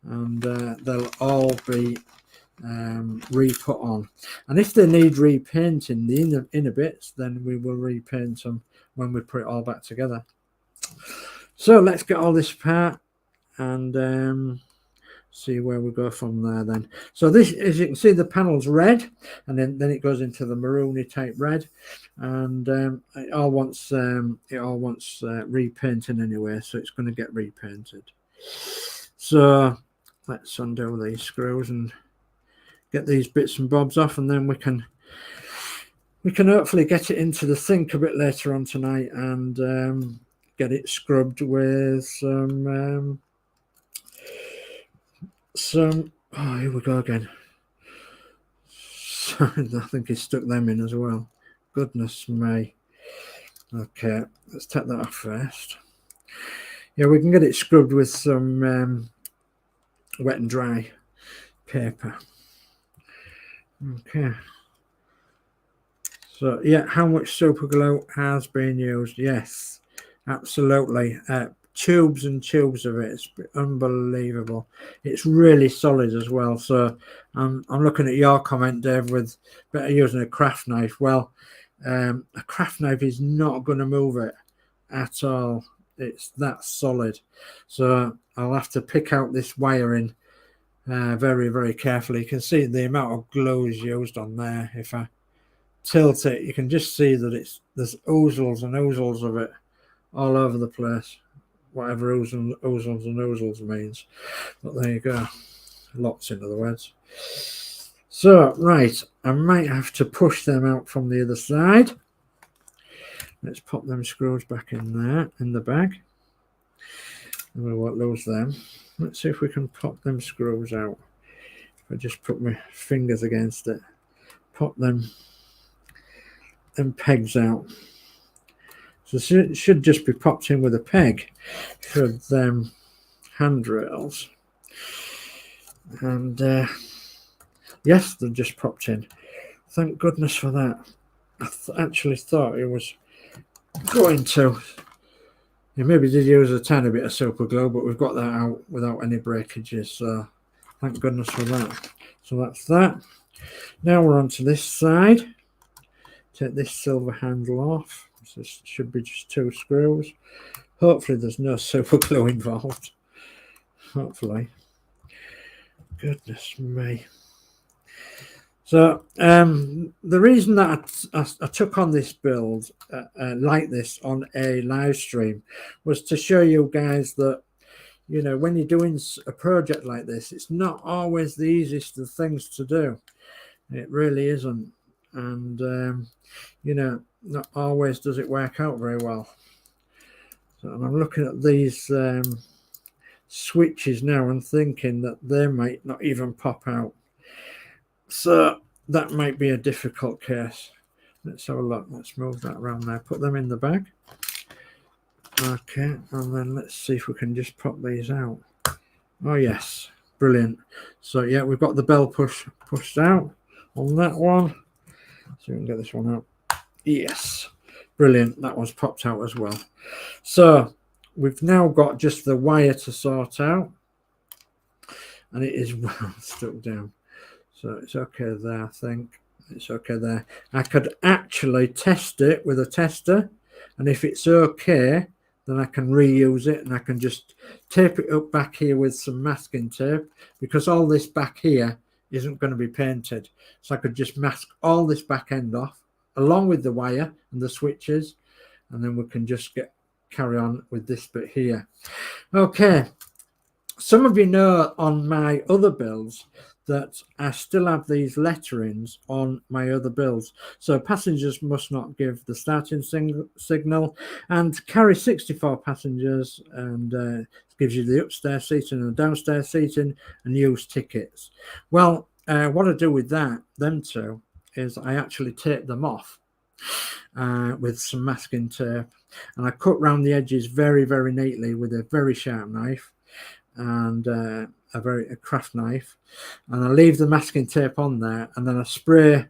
And they'll all be re-put on. And if they need repainting, the inner bits, then we will repaint them when we put it all back together. So let's get all this apart and see where we go from there then. So this, as you can see, the panel's red, and then it goes into the maroony type red, and it all wants repainting anyway, so it's going to get repainted. So let's undo these screws and get these bits and bobs off, and then we can hopefully get it into the sink a bit later on tonight and get it scrubbed with some oh, here we go again. I think he stuck them in as well. Goodness me. Okay, let's take that off first. Yeah, we can get it scrubbed with some wet and dry paper. Okay. So yeah, how much super glue has been used? Yes, absolutely. Tubes and tubes of it. It's unbelievable. It's really solid as well. So I'm looking at your comment, Dave, with better using a craft knife. Well, a craft knife is not going to move it at all. It's that solid. So I'll have to pick out this wiring very, very carefully. You can see the amount of glue is used on there. If I tilt it, you can just see that there's oozles and oozles of it all over the place. Whatever oozles and oozles means. But there you go. Lots, in other words. So, right, I might have to push them out from the other side. Let's pop them screws back in there, in the bag. And we won't lose them. Let's see if we can pop them screws out. If I just put my fingers against it, pop them pegs out. So it should just be popped in with a peg for them handrails. And yes, they're just popped in. Thank goodness for that. I actually thought it was going to. You maybe did use a tiny bit of super glue, but we've got that out without any breakages. So thank goodness for that. So that's that. Now we're on to this side. Take this silver handle off. So this should be just 2 screws. Hopefully there's no super glue involved. Hopefully. Goodness me. So the reason that I took on this build like this on a live stream was to show you guys that, you know, when you're doing a project like this, it's not always the easiest of things to do. It really isn't. And you know, not always does it work out very well. So I'm looking at these switches now and thinking that they might not even pop out. So that might be a difficult case. Let's have a look. Let's move that around there. Put them in the bag. Okay, and then let's see if we can just pop these out. Oh yes, brilliant. So yeah, we've got the bell pushed out on that one. So we can get this one out. Yes, brilliant. That one's popped out as well. So we've now got just the wire to sort out, and it is well stuck down. So it's okay there, I think. It's okay there. I could actually test it with a tester, and if it's okay, then I can reuse it, and I can just tape it up back here with some masking tape, because all this back here isn't going to be painted. So I could just mask all this back end off, along with the wire and the switches, and then we can just carry on with this bit here. Okay, some of you know on my other builds that I still have these letterings on my other builds. So passengers must not give the starting signal, and carry 64 passengers, and gives you the upstairs seating and the downstairs seating, and use tickets. Well, what I do with them two, is I actually tape them off with some masking tape, and I cut round the edges very, very neatly with a very sharp knife and a craft knife, and I leave the masking tape on there, and then I spray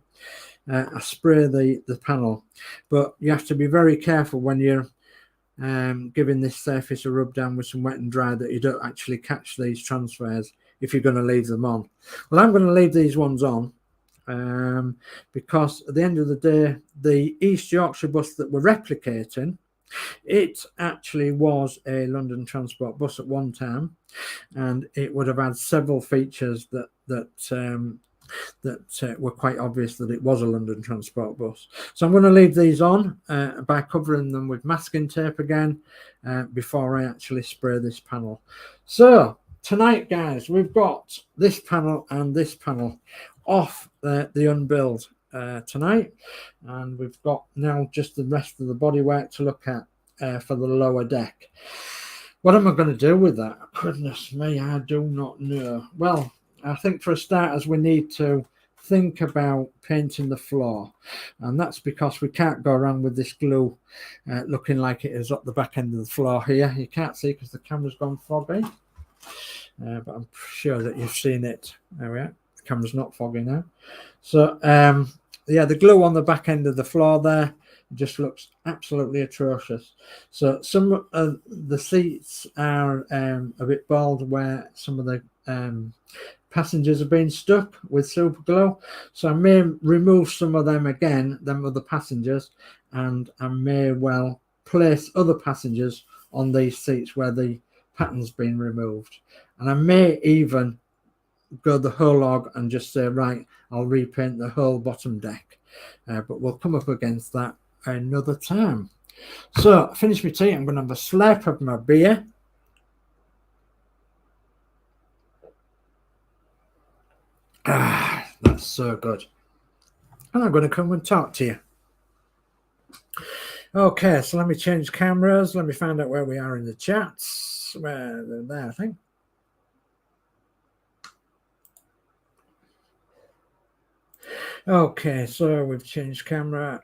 the panel. But you have to be very careful when you're giving this surface a rub down with some wet and dry, that you don't actually catch these transfers if you're going to leave them on. Well, I'm going to leave these ones on because at the end of the day, the East Yorkshire bus that we're replicating, it actually was a London Transport bus at one time, and it would have had several features that were quite obvious that it was a London Transport bus. So I'm going to leave these on by covering them with masking tape again before I actually spray this panel. So tonight, guys, we've got this panel and this panel off the unbuild tonight, and we've got now just the rest of the bodywork to look at for the lower deck. What am I going to do with that? Goodness me, I do not know. Well, I think for starters we need to think about painting the floor, and that's because we can't go around with this glue looking like it is at the back end of the floor here. You can't see because the camera's gone foggy, but I'm sure that you've seen it. There we are. The camera's not foggy now. So yeah, the glue on the back end of the floor there just looks absolutely atrocious. So some of the seats are a bit bald where some of the passengers have been stuck with super glue, so I may remove some of them again, them other passengers, and I may well place other passengers on these seats where the pattern's been removed, and I may even go the whole log and just say, right, I'll repaint the whole bottom deck, but we'll come up against that another time. So I finished my tea. I'm going to have a slurp of my beer. Ah, that's so good. And I'm going to come and talk to you. Okay, so let me change cameras. Let me find out where we are in the chats. Where they're there, I think. Okay, so we've changed camera.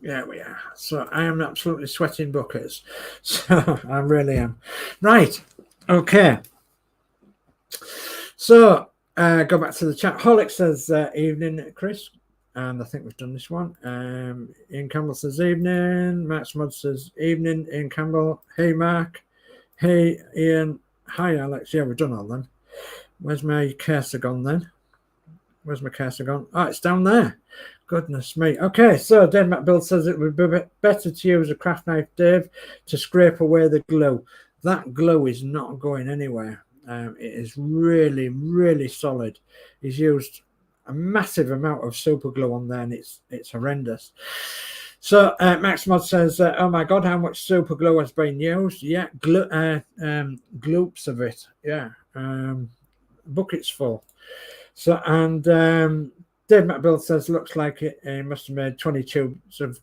There we are. So I am absolutely sweating buckets. So I really am. Right. Okay. So go back to the chat. Horlix says evening, Chris. And I think we've done this one. Ian Campbell says evening. Max Modz says evening. Ian Campbell. Hey, Mark. Hey, Ian. Hi, Alex. Yeah, we've done all them. Where's my cursor gone then? Where's my cursor gone? Oh, it's down there. Goodness me. Okay, so Danno Builds says it would be better to use a craft knife, Dave, to scrape away the glue. That glue is not going anywhere. It is really, really solid. He's used a massive amount of super glue on there, and it's horrendous. So Max Modz says, oh my God, how much super glue has been used? Yeah, gloops of it. Yeah, buckets full. So, and Danno Builds says, looks like it must have made 20 tubes of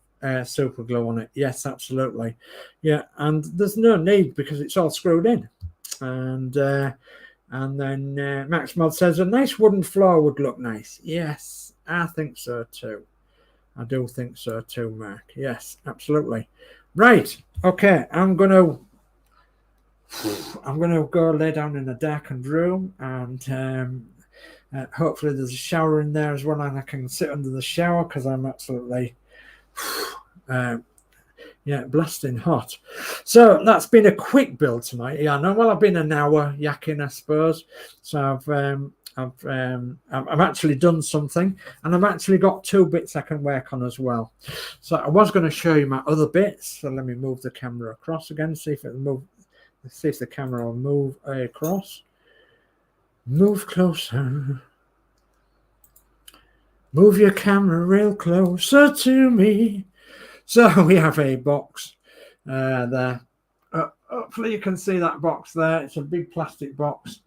super glue on it. Yes, absolutely. Yeah, and there's no need because it's all screwed in. And then Max Modz says, a nice wooden floor would look nice. Yes, I think so too. I do think so too, Mark. Yes, absolutely. Right. Okay, I'm gonna go lay down in a darkened room, and hopefully there's a shower in there as well, and I can sit under the shower because I'm absolutely blasting hot. So that's been a quick build tonight. Yeah, I know. Well, I've been an hour yakking, I suppose. So I've actually done something, and I've actually got 2 bits I can work on as well. So I was going to show you my other bits. So let me move the camera across again. See if it'll move. Let's see if the camera will move across. Move closer. Move your camera real closer to me. So we have a box there. Hopefully you can see that box there. It's a big plastic box.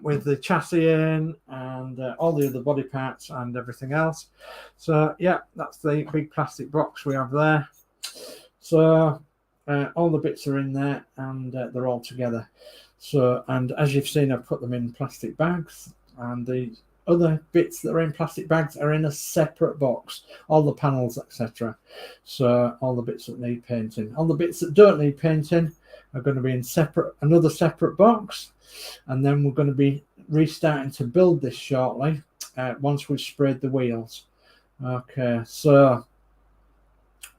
with the chassis in and all the other body parts and everything else. So yeah, that's the big plastic box we have there. So all the bits are in there and they're all together. So, and as you've seen, I've put them in plastic bags, and the other bits that are in plastic bags are in a separate box, all the panels, etc. So all the bits that need painting, all the bits that don't need painting are going to be in another separate box, and then we're going to be restarting to build this shortly once we've sprayed the wheels. Okay, so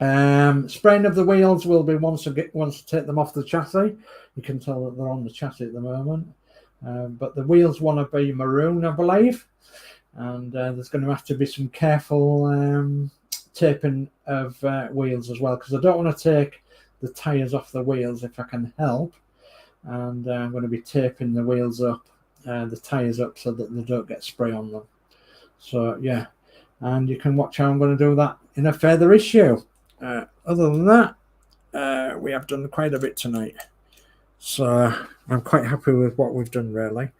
spraying of the wheels will be once I take them off the chassis. You can tell that they're on the chassis at the moment, but the wheels want to be maroon, I believe, and there's going to have to be some careful taping of wheels as well, because I don't want to take the tires off the wheels if I can help, and I'm going to be taping the wheels up, the tires up, so that they don't get spray on them. So yeah, and you can watch how I'm going to do that in a further issue. Other than that, we have done quite a bit tonight, so I'm quite happy with what we've done, really.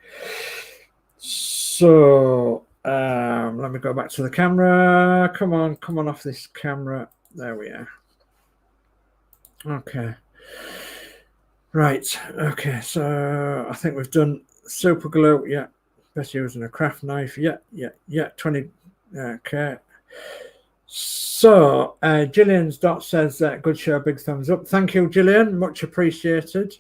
So let me go back to the camera. Come on off this camera. There we are. Okay, right. Okay, so I think we've done super glue. Yeah, best using a craft knife. Yeah, 20. Okay. So Gillian's dot says good show, big thumbs up. Thank you, Gillian, much appreciated.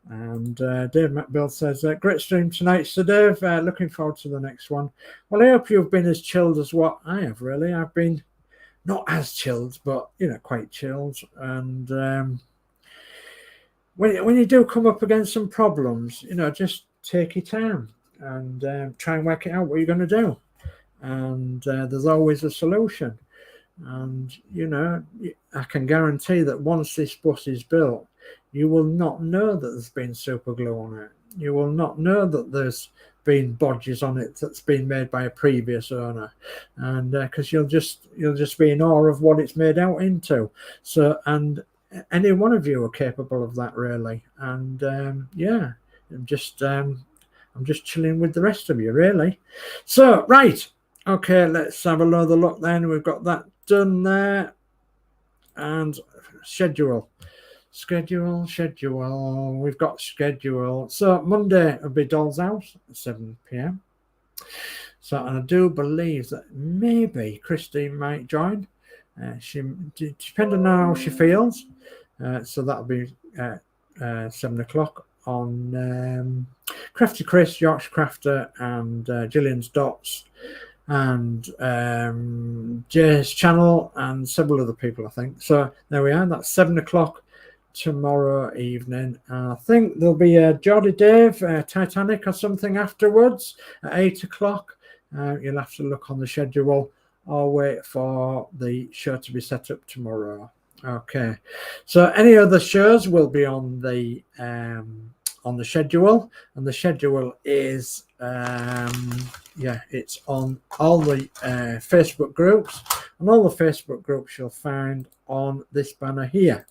And Dave McBill says great stream tonight, Sir Dave, looking forward to the next one. Well, I hope you've been as chilled as what I have, really. I've been not as chilled, but quite chilled. And when you do come up against some problems, just take your time and try and work it out what you're going to do, and there's always a solution. And I can guarantee that once this bus is built, you will not know that there's been super glue on it. You will not know that there's been bodges on it that's been made by a previous owner, and because you'll just be in awe of what it's made out into. So, and any one of you are capable of that, really. And yeah, I'm just chilling with the rest of you, really. So right, okay, let's have another look then. We've got that done there, and schedule. We've got schedule. So Monday will be Doll's House at 7 p.m. So, and I do believe that maybe Christine might join. She depending on how she feels. So that'll be 7 o'clock on Crafty Chris, Yorkshire Crafter, and Gillian's Dots, and Jay's channel, and several other people, I think. So there we are. That's 7 o'clock tomorrow evening. I think there'll be a Geordie Dave Titanic or something afterwards at 8 o'clock. You'll have to look on the schedule or wait for the show to be set up tomorrow. Okay, so any other shows will be on the schedule, and the schedule is it's on all the Facebook groups, and all the Facebook groups you'll find on this banner here.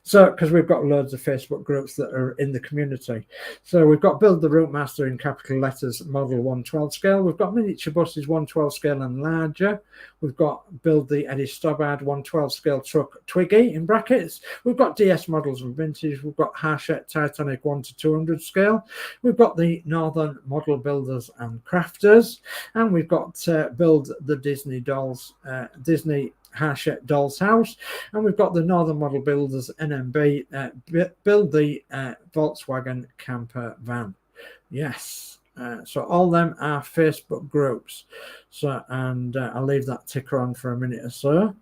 So, because we've got loads of Facebook groups that are in the community. So we've got Build the Routemaster in capital letters, model 112 scale. We've got miniature buses 112 scale and larger. We've got Build the Eddie Stobbard 112 scale truck Twiggy in brackets. We've got DS models and vintage. We've got Hachette Titanic 1 to 200 scale. We've got the Northern Model Builders and Crafters. And we've got Build the Disney Dolls, Disney Hachette Doll's House, and we've got the Northern Model Builders NMB Build the Volkswagen Camper Van. Yes, so all them are Facebook groups. So, and I'll leave that ticker on for a minute or so.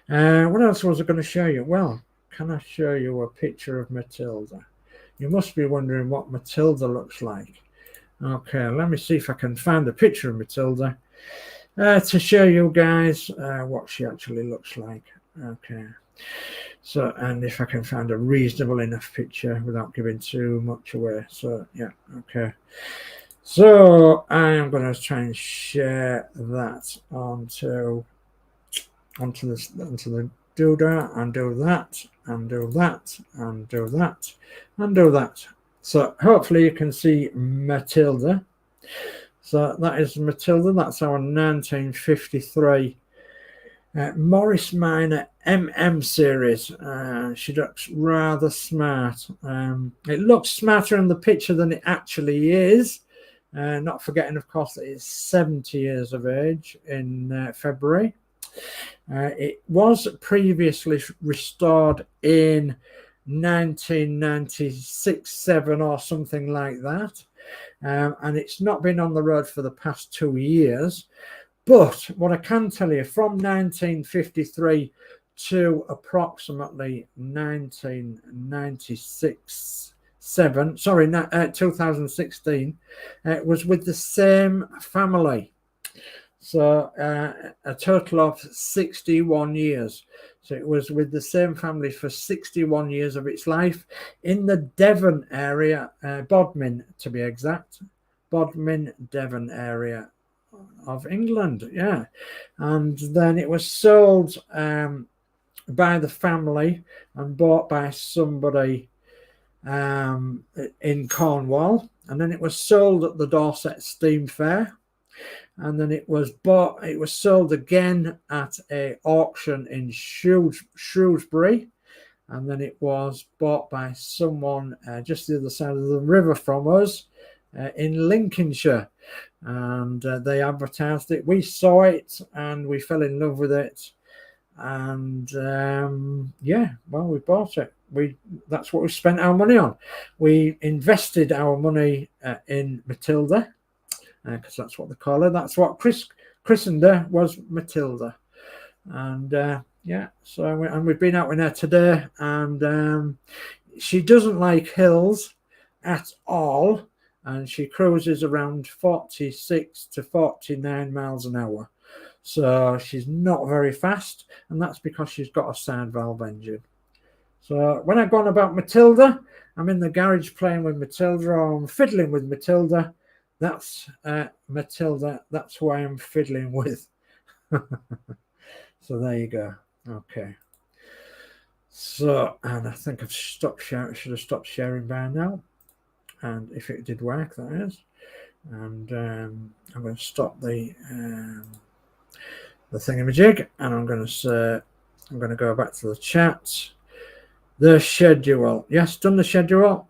What else was I going to show you? Well, can I show you a picture of Matilda? You must be wondering what Matilda looks like. Okay, let me see if I can find a picture of Matilda to show you guys what she actually looks like. Okay, so, and if I can find a reasonable enough picture without giving too much away. So yeah, okay, so I am going to try and share that onto the doodah, and do that, and do that, and do that, and do that. So hopefully you can see Matilda. So that is Matilda. That's our 1953 Morris Minor MM series. She looks rather smart. It looks smarter in the picture than it actually is. Not forgetting, of course, that it's 70 years of age in February. It was previously restored in 1996-7 or something like that. And it's not been on the road for the past 2 years. But what I can tell you, from 1953 to approximately 2016, it was with the same family. So a total of 61 years. So it was with the same family for 61 years of its life in the Devon area, Bodmin to be exact, Bodmin, Devon area of England. Yeah. And then it was sold by the family and bought by somebody in Cornwall. And then it was sold at the Dorset Steam Fair. And then it was sold again at a auction in Shrewsbury, and then it was bought by someone just the other side of the river from us in Lincolnshire, and they advertised it. We saw it and we fell in love with it, and yeah, well, we bought it. That's what we spent our money on. We invested our money in Matilda, because that's what they call her. That's what Chris christened her, was Matilda. And yeah, so we've been out with her today, and she doesn't like hills at all, and she cruises around 46 to 49 miles an hour. So she's not very fast, and that's because she's got a side valve engine. So when I go on about Matilda, I'm in the garage playing with Matilda, or I'm fiddling with Matilda. That's Matilda. That's who I am fiddling with. So there you go. Okay. So, and I think I've stopped sharing. Should have stopped sharing by now. And if it did work, that is. And I'm going to stop the thingamajig, and I'm going to say, I'm going to go back to the chat. The schedule. Yes, done the schedule.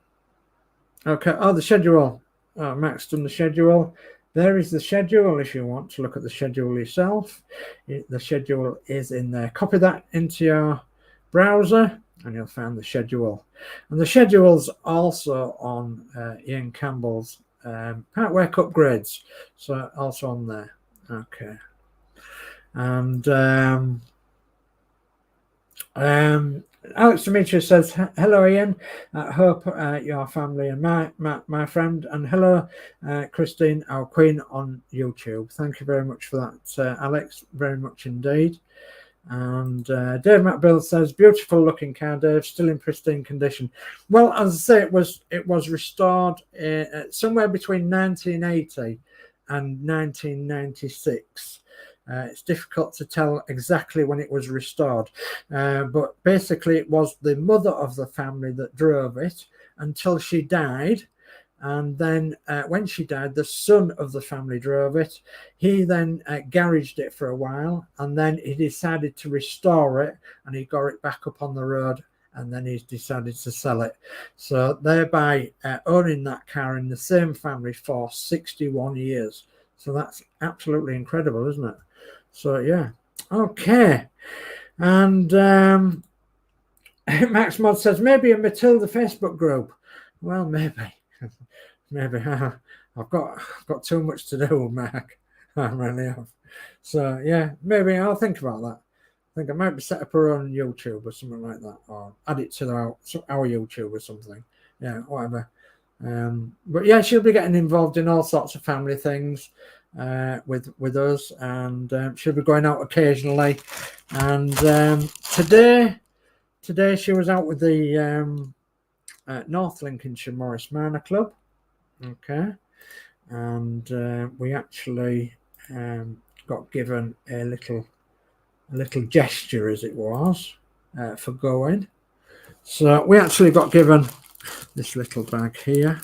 Okay. Oh, the schedule. Oh, Max done the schedule. There is the schedule if you want to look at the schedule yourself. The schedule is in there. Copy that into your browser and you'll find the schedule. And the schedule's also on Ian Campbell's Partwork Upgrades. So also on there. Okay. And Alex Demetrius says, hello Ian, hope your family and my friend, and hello Christine, our queen on YouTube. Thank you very much for that, Alex, very much indeed. And Dave McBill says, beautiful looking car, Dave, still in pristine condition. Well, as I say, it was restored somewhere between 1980 and 1996. It's difficult to tell exactly when it was restored, but basically it was the mother of the family that drove it until she died, and then when she died, the son of the family drove it. He then garaged it for a while, and then he decided to restore it, and he got it back up on the road, and then he's decided to sell it. So thereby owning that car in the same family for 61 years. So that's absolutely incredible, isn't it? So yeah, okay. And Max Mod says, maybe a Matilda Facebook group. Well, maybe. Maybe. I've got too much to do, Mark. I really have. So yeah, maybe I'll think about that. I think I might set up her own YouTube or something like that, or add it to our YouTube or something. Yeah, whatever. But yeah, she'll be getting involved in all sorts of family things with us, and she'll be going out occasionally. And today she was out with the North Lincolnshire Morris Minor Club. Okay, and we actually got given a little gesture, as it was, for going. So we actually got given this little bag here,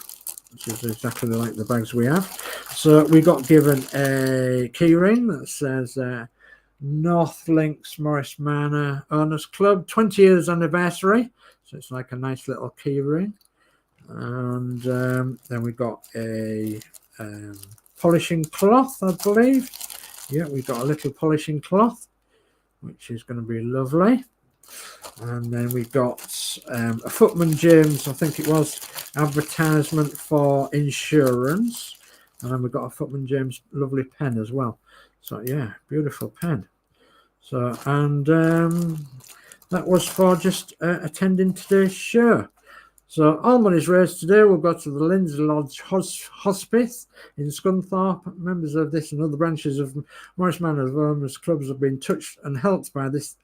which is exactly like the bags we have. So we got given a key ring that says North Links Morris Manor Owners Club 20 years anniversary. So it's like a nice little key ring. And then we got a polishing cloth, I believe. Yeah, we got a little polishing cloth, which is going to be lovely. And then we got a Footman James, I think it was, advertisement for insurance. And then we got a Footman James lovely pen as well. So yeah, beautiful pen. So, and that was for just attending today's show. So all money's raised today will go to the Lindsay Lodge Hospice in Scunthorpe. Members of this and other branches of Morris Manor Owners Clubs have been touched and helped by this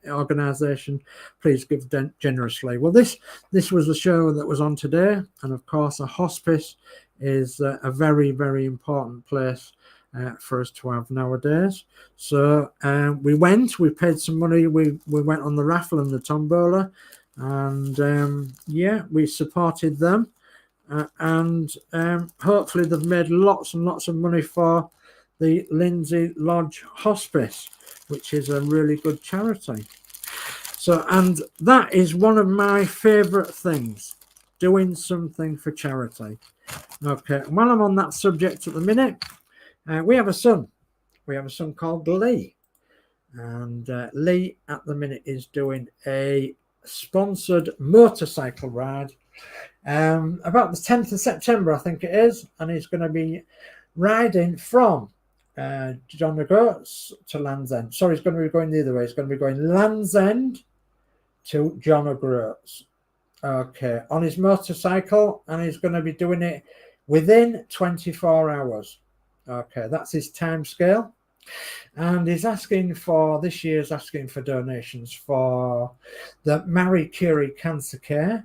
organisation. Please give generously. Well, this was the show that was on today, and of course a hospice is a very, very important place for us to have nowadays. So we paid some money, we went on the raffle and the tombola, and yeah, we supported them, and hopefully they've made lots and lots of money for the Lindsay Lodge Hospice, which is a really good charity. So, and that is one of my favourite things, doing something for charity. Okay, while I'm on that subject at the minute, we have a son. We have a son called Lee, and Lee at the minute is doing a sponsored motorcycle ride about the 10th of September, I think it is, and he's going to be riding from John O'Groats to Land's End. Sorry, he's going to be going the other way. He's going to be going Land's End to John O'Groats, okay, on his motorcycle, and he's going to be doing it within 24 hours. Okay, that's his time scale. And he's asking for, this year's asking for donations for the Marie Curie Cancer Care.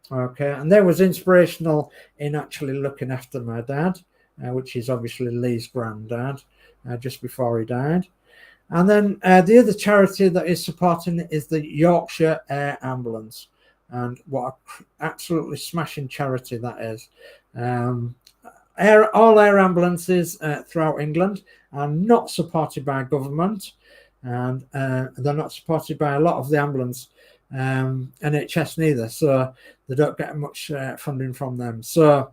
Okay, and that was inspirational in actually looking after my dad, which is obviously Lee's granddad, just before he died. And then the other charity that is supporting is the Yorkshire Air Ambulance. And what an absolutely smashing charity that is. All air ambulances throughout England are not supported by government, and they're not supported by a lot of the ambulance NHS neither, so they don't get much funding from them. So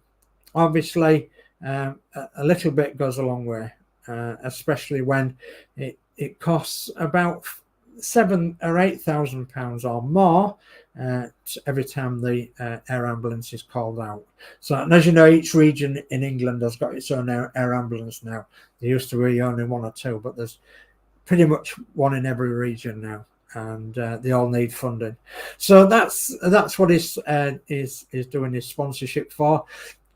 obviously a little bit goes a long way, especially when it costs about £7,000 or £8,000 or more every time the air ambulance is called out. So, and as you know, each region in England has got its own air ambulance now. There used to be only one or two, but there's pretty much one in every region now, and they all need funding. So that's what he's doing his sponsorship for.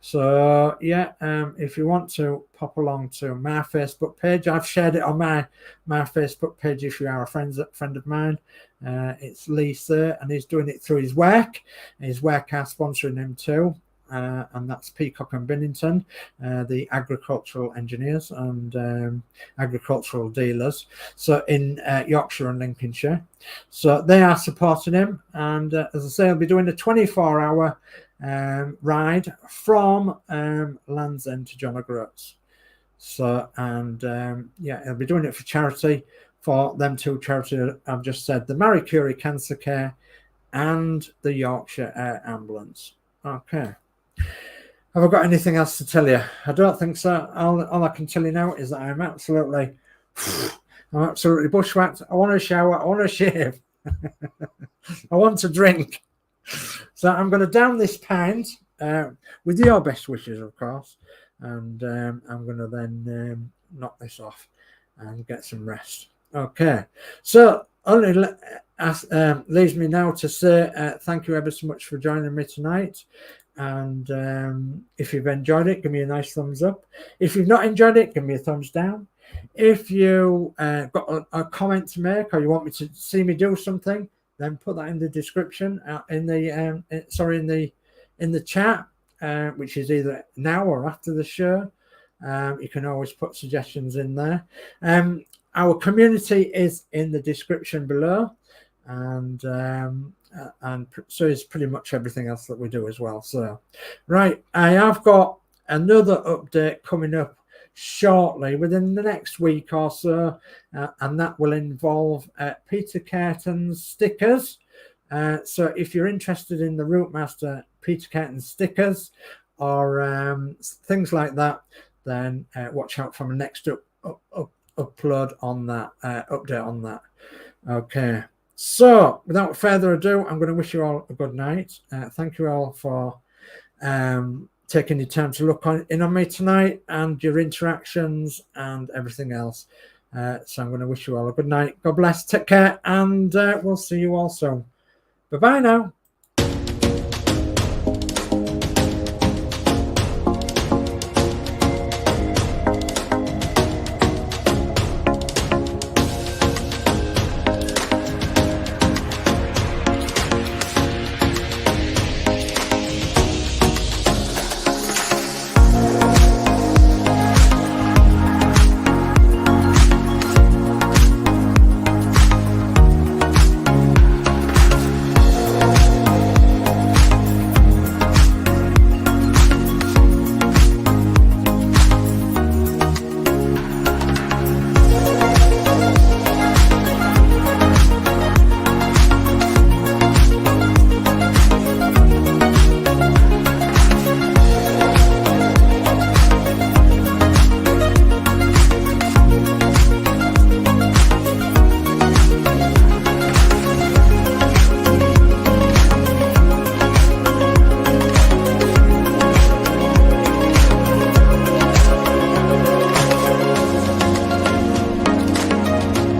So yeah, if you want to pop along to my Facebook page, I've shared it on my Facebook page. If you are a friend of mine, it's Lee Sir, and he's doing it through his work. His work are sponsoring him too, and that's Peacock and Binnington, the agricultural engineers and agricultural dealers. So in Yorkshire and Lincolnshire, so they are supporting him, and as I say, I'll be doing a 24-hour ride from Land's End to John O'Groats. So, and yeah, I'll be doing it for charity, for them two charities I've just said, the Marie Curie Cancer Care and the Yorkshire Air Ambulance. Okay, have I got anything else to tell you? I don't think so. All I can tell you now is that I'm absolutely bushwhacked. I want to shower, I want to shave, I want to drink. So I'm going to down this pint with your best wishes, of course, and I'm going to then knock this off and get some rest. Okay, so only leaves me now to say thank you ever so much for joining me tonight. And if you've enjoyed it, give me a nice thumbs up. If you've not enjoyed it, give me a thumbs down. If you got a comment to make, or you want me to see me do something, then put that in the description, in the chat, which is either now or after the show. You can always put suggestions in there. Our community is in the description below, and so is pretty much everything else that we do as well. So, right, I have got another update coming up shortly within the next week or so, and that will involve Peter Caton's stickers. So if you're interested in the Routemaster Peter Caton stickers or things like that, then watch out for my next upload on that, update on that. Okay, so without further ado, I'm going to wish you all a good night. Thank you all for taking your time to look in on me tonight and your interactions and everything else. So I'm going to wish you all a good night. God bless, take care, and we'll see you all soon. Bye-bye now.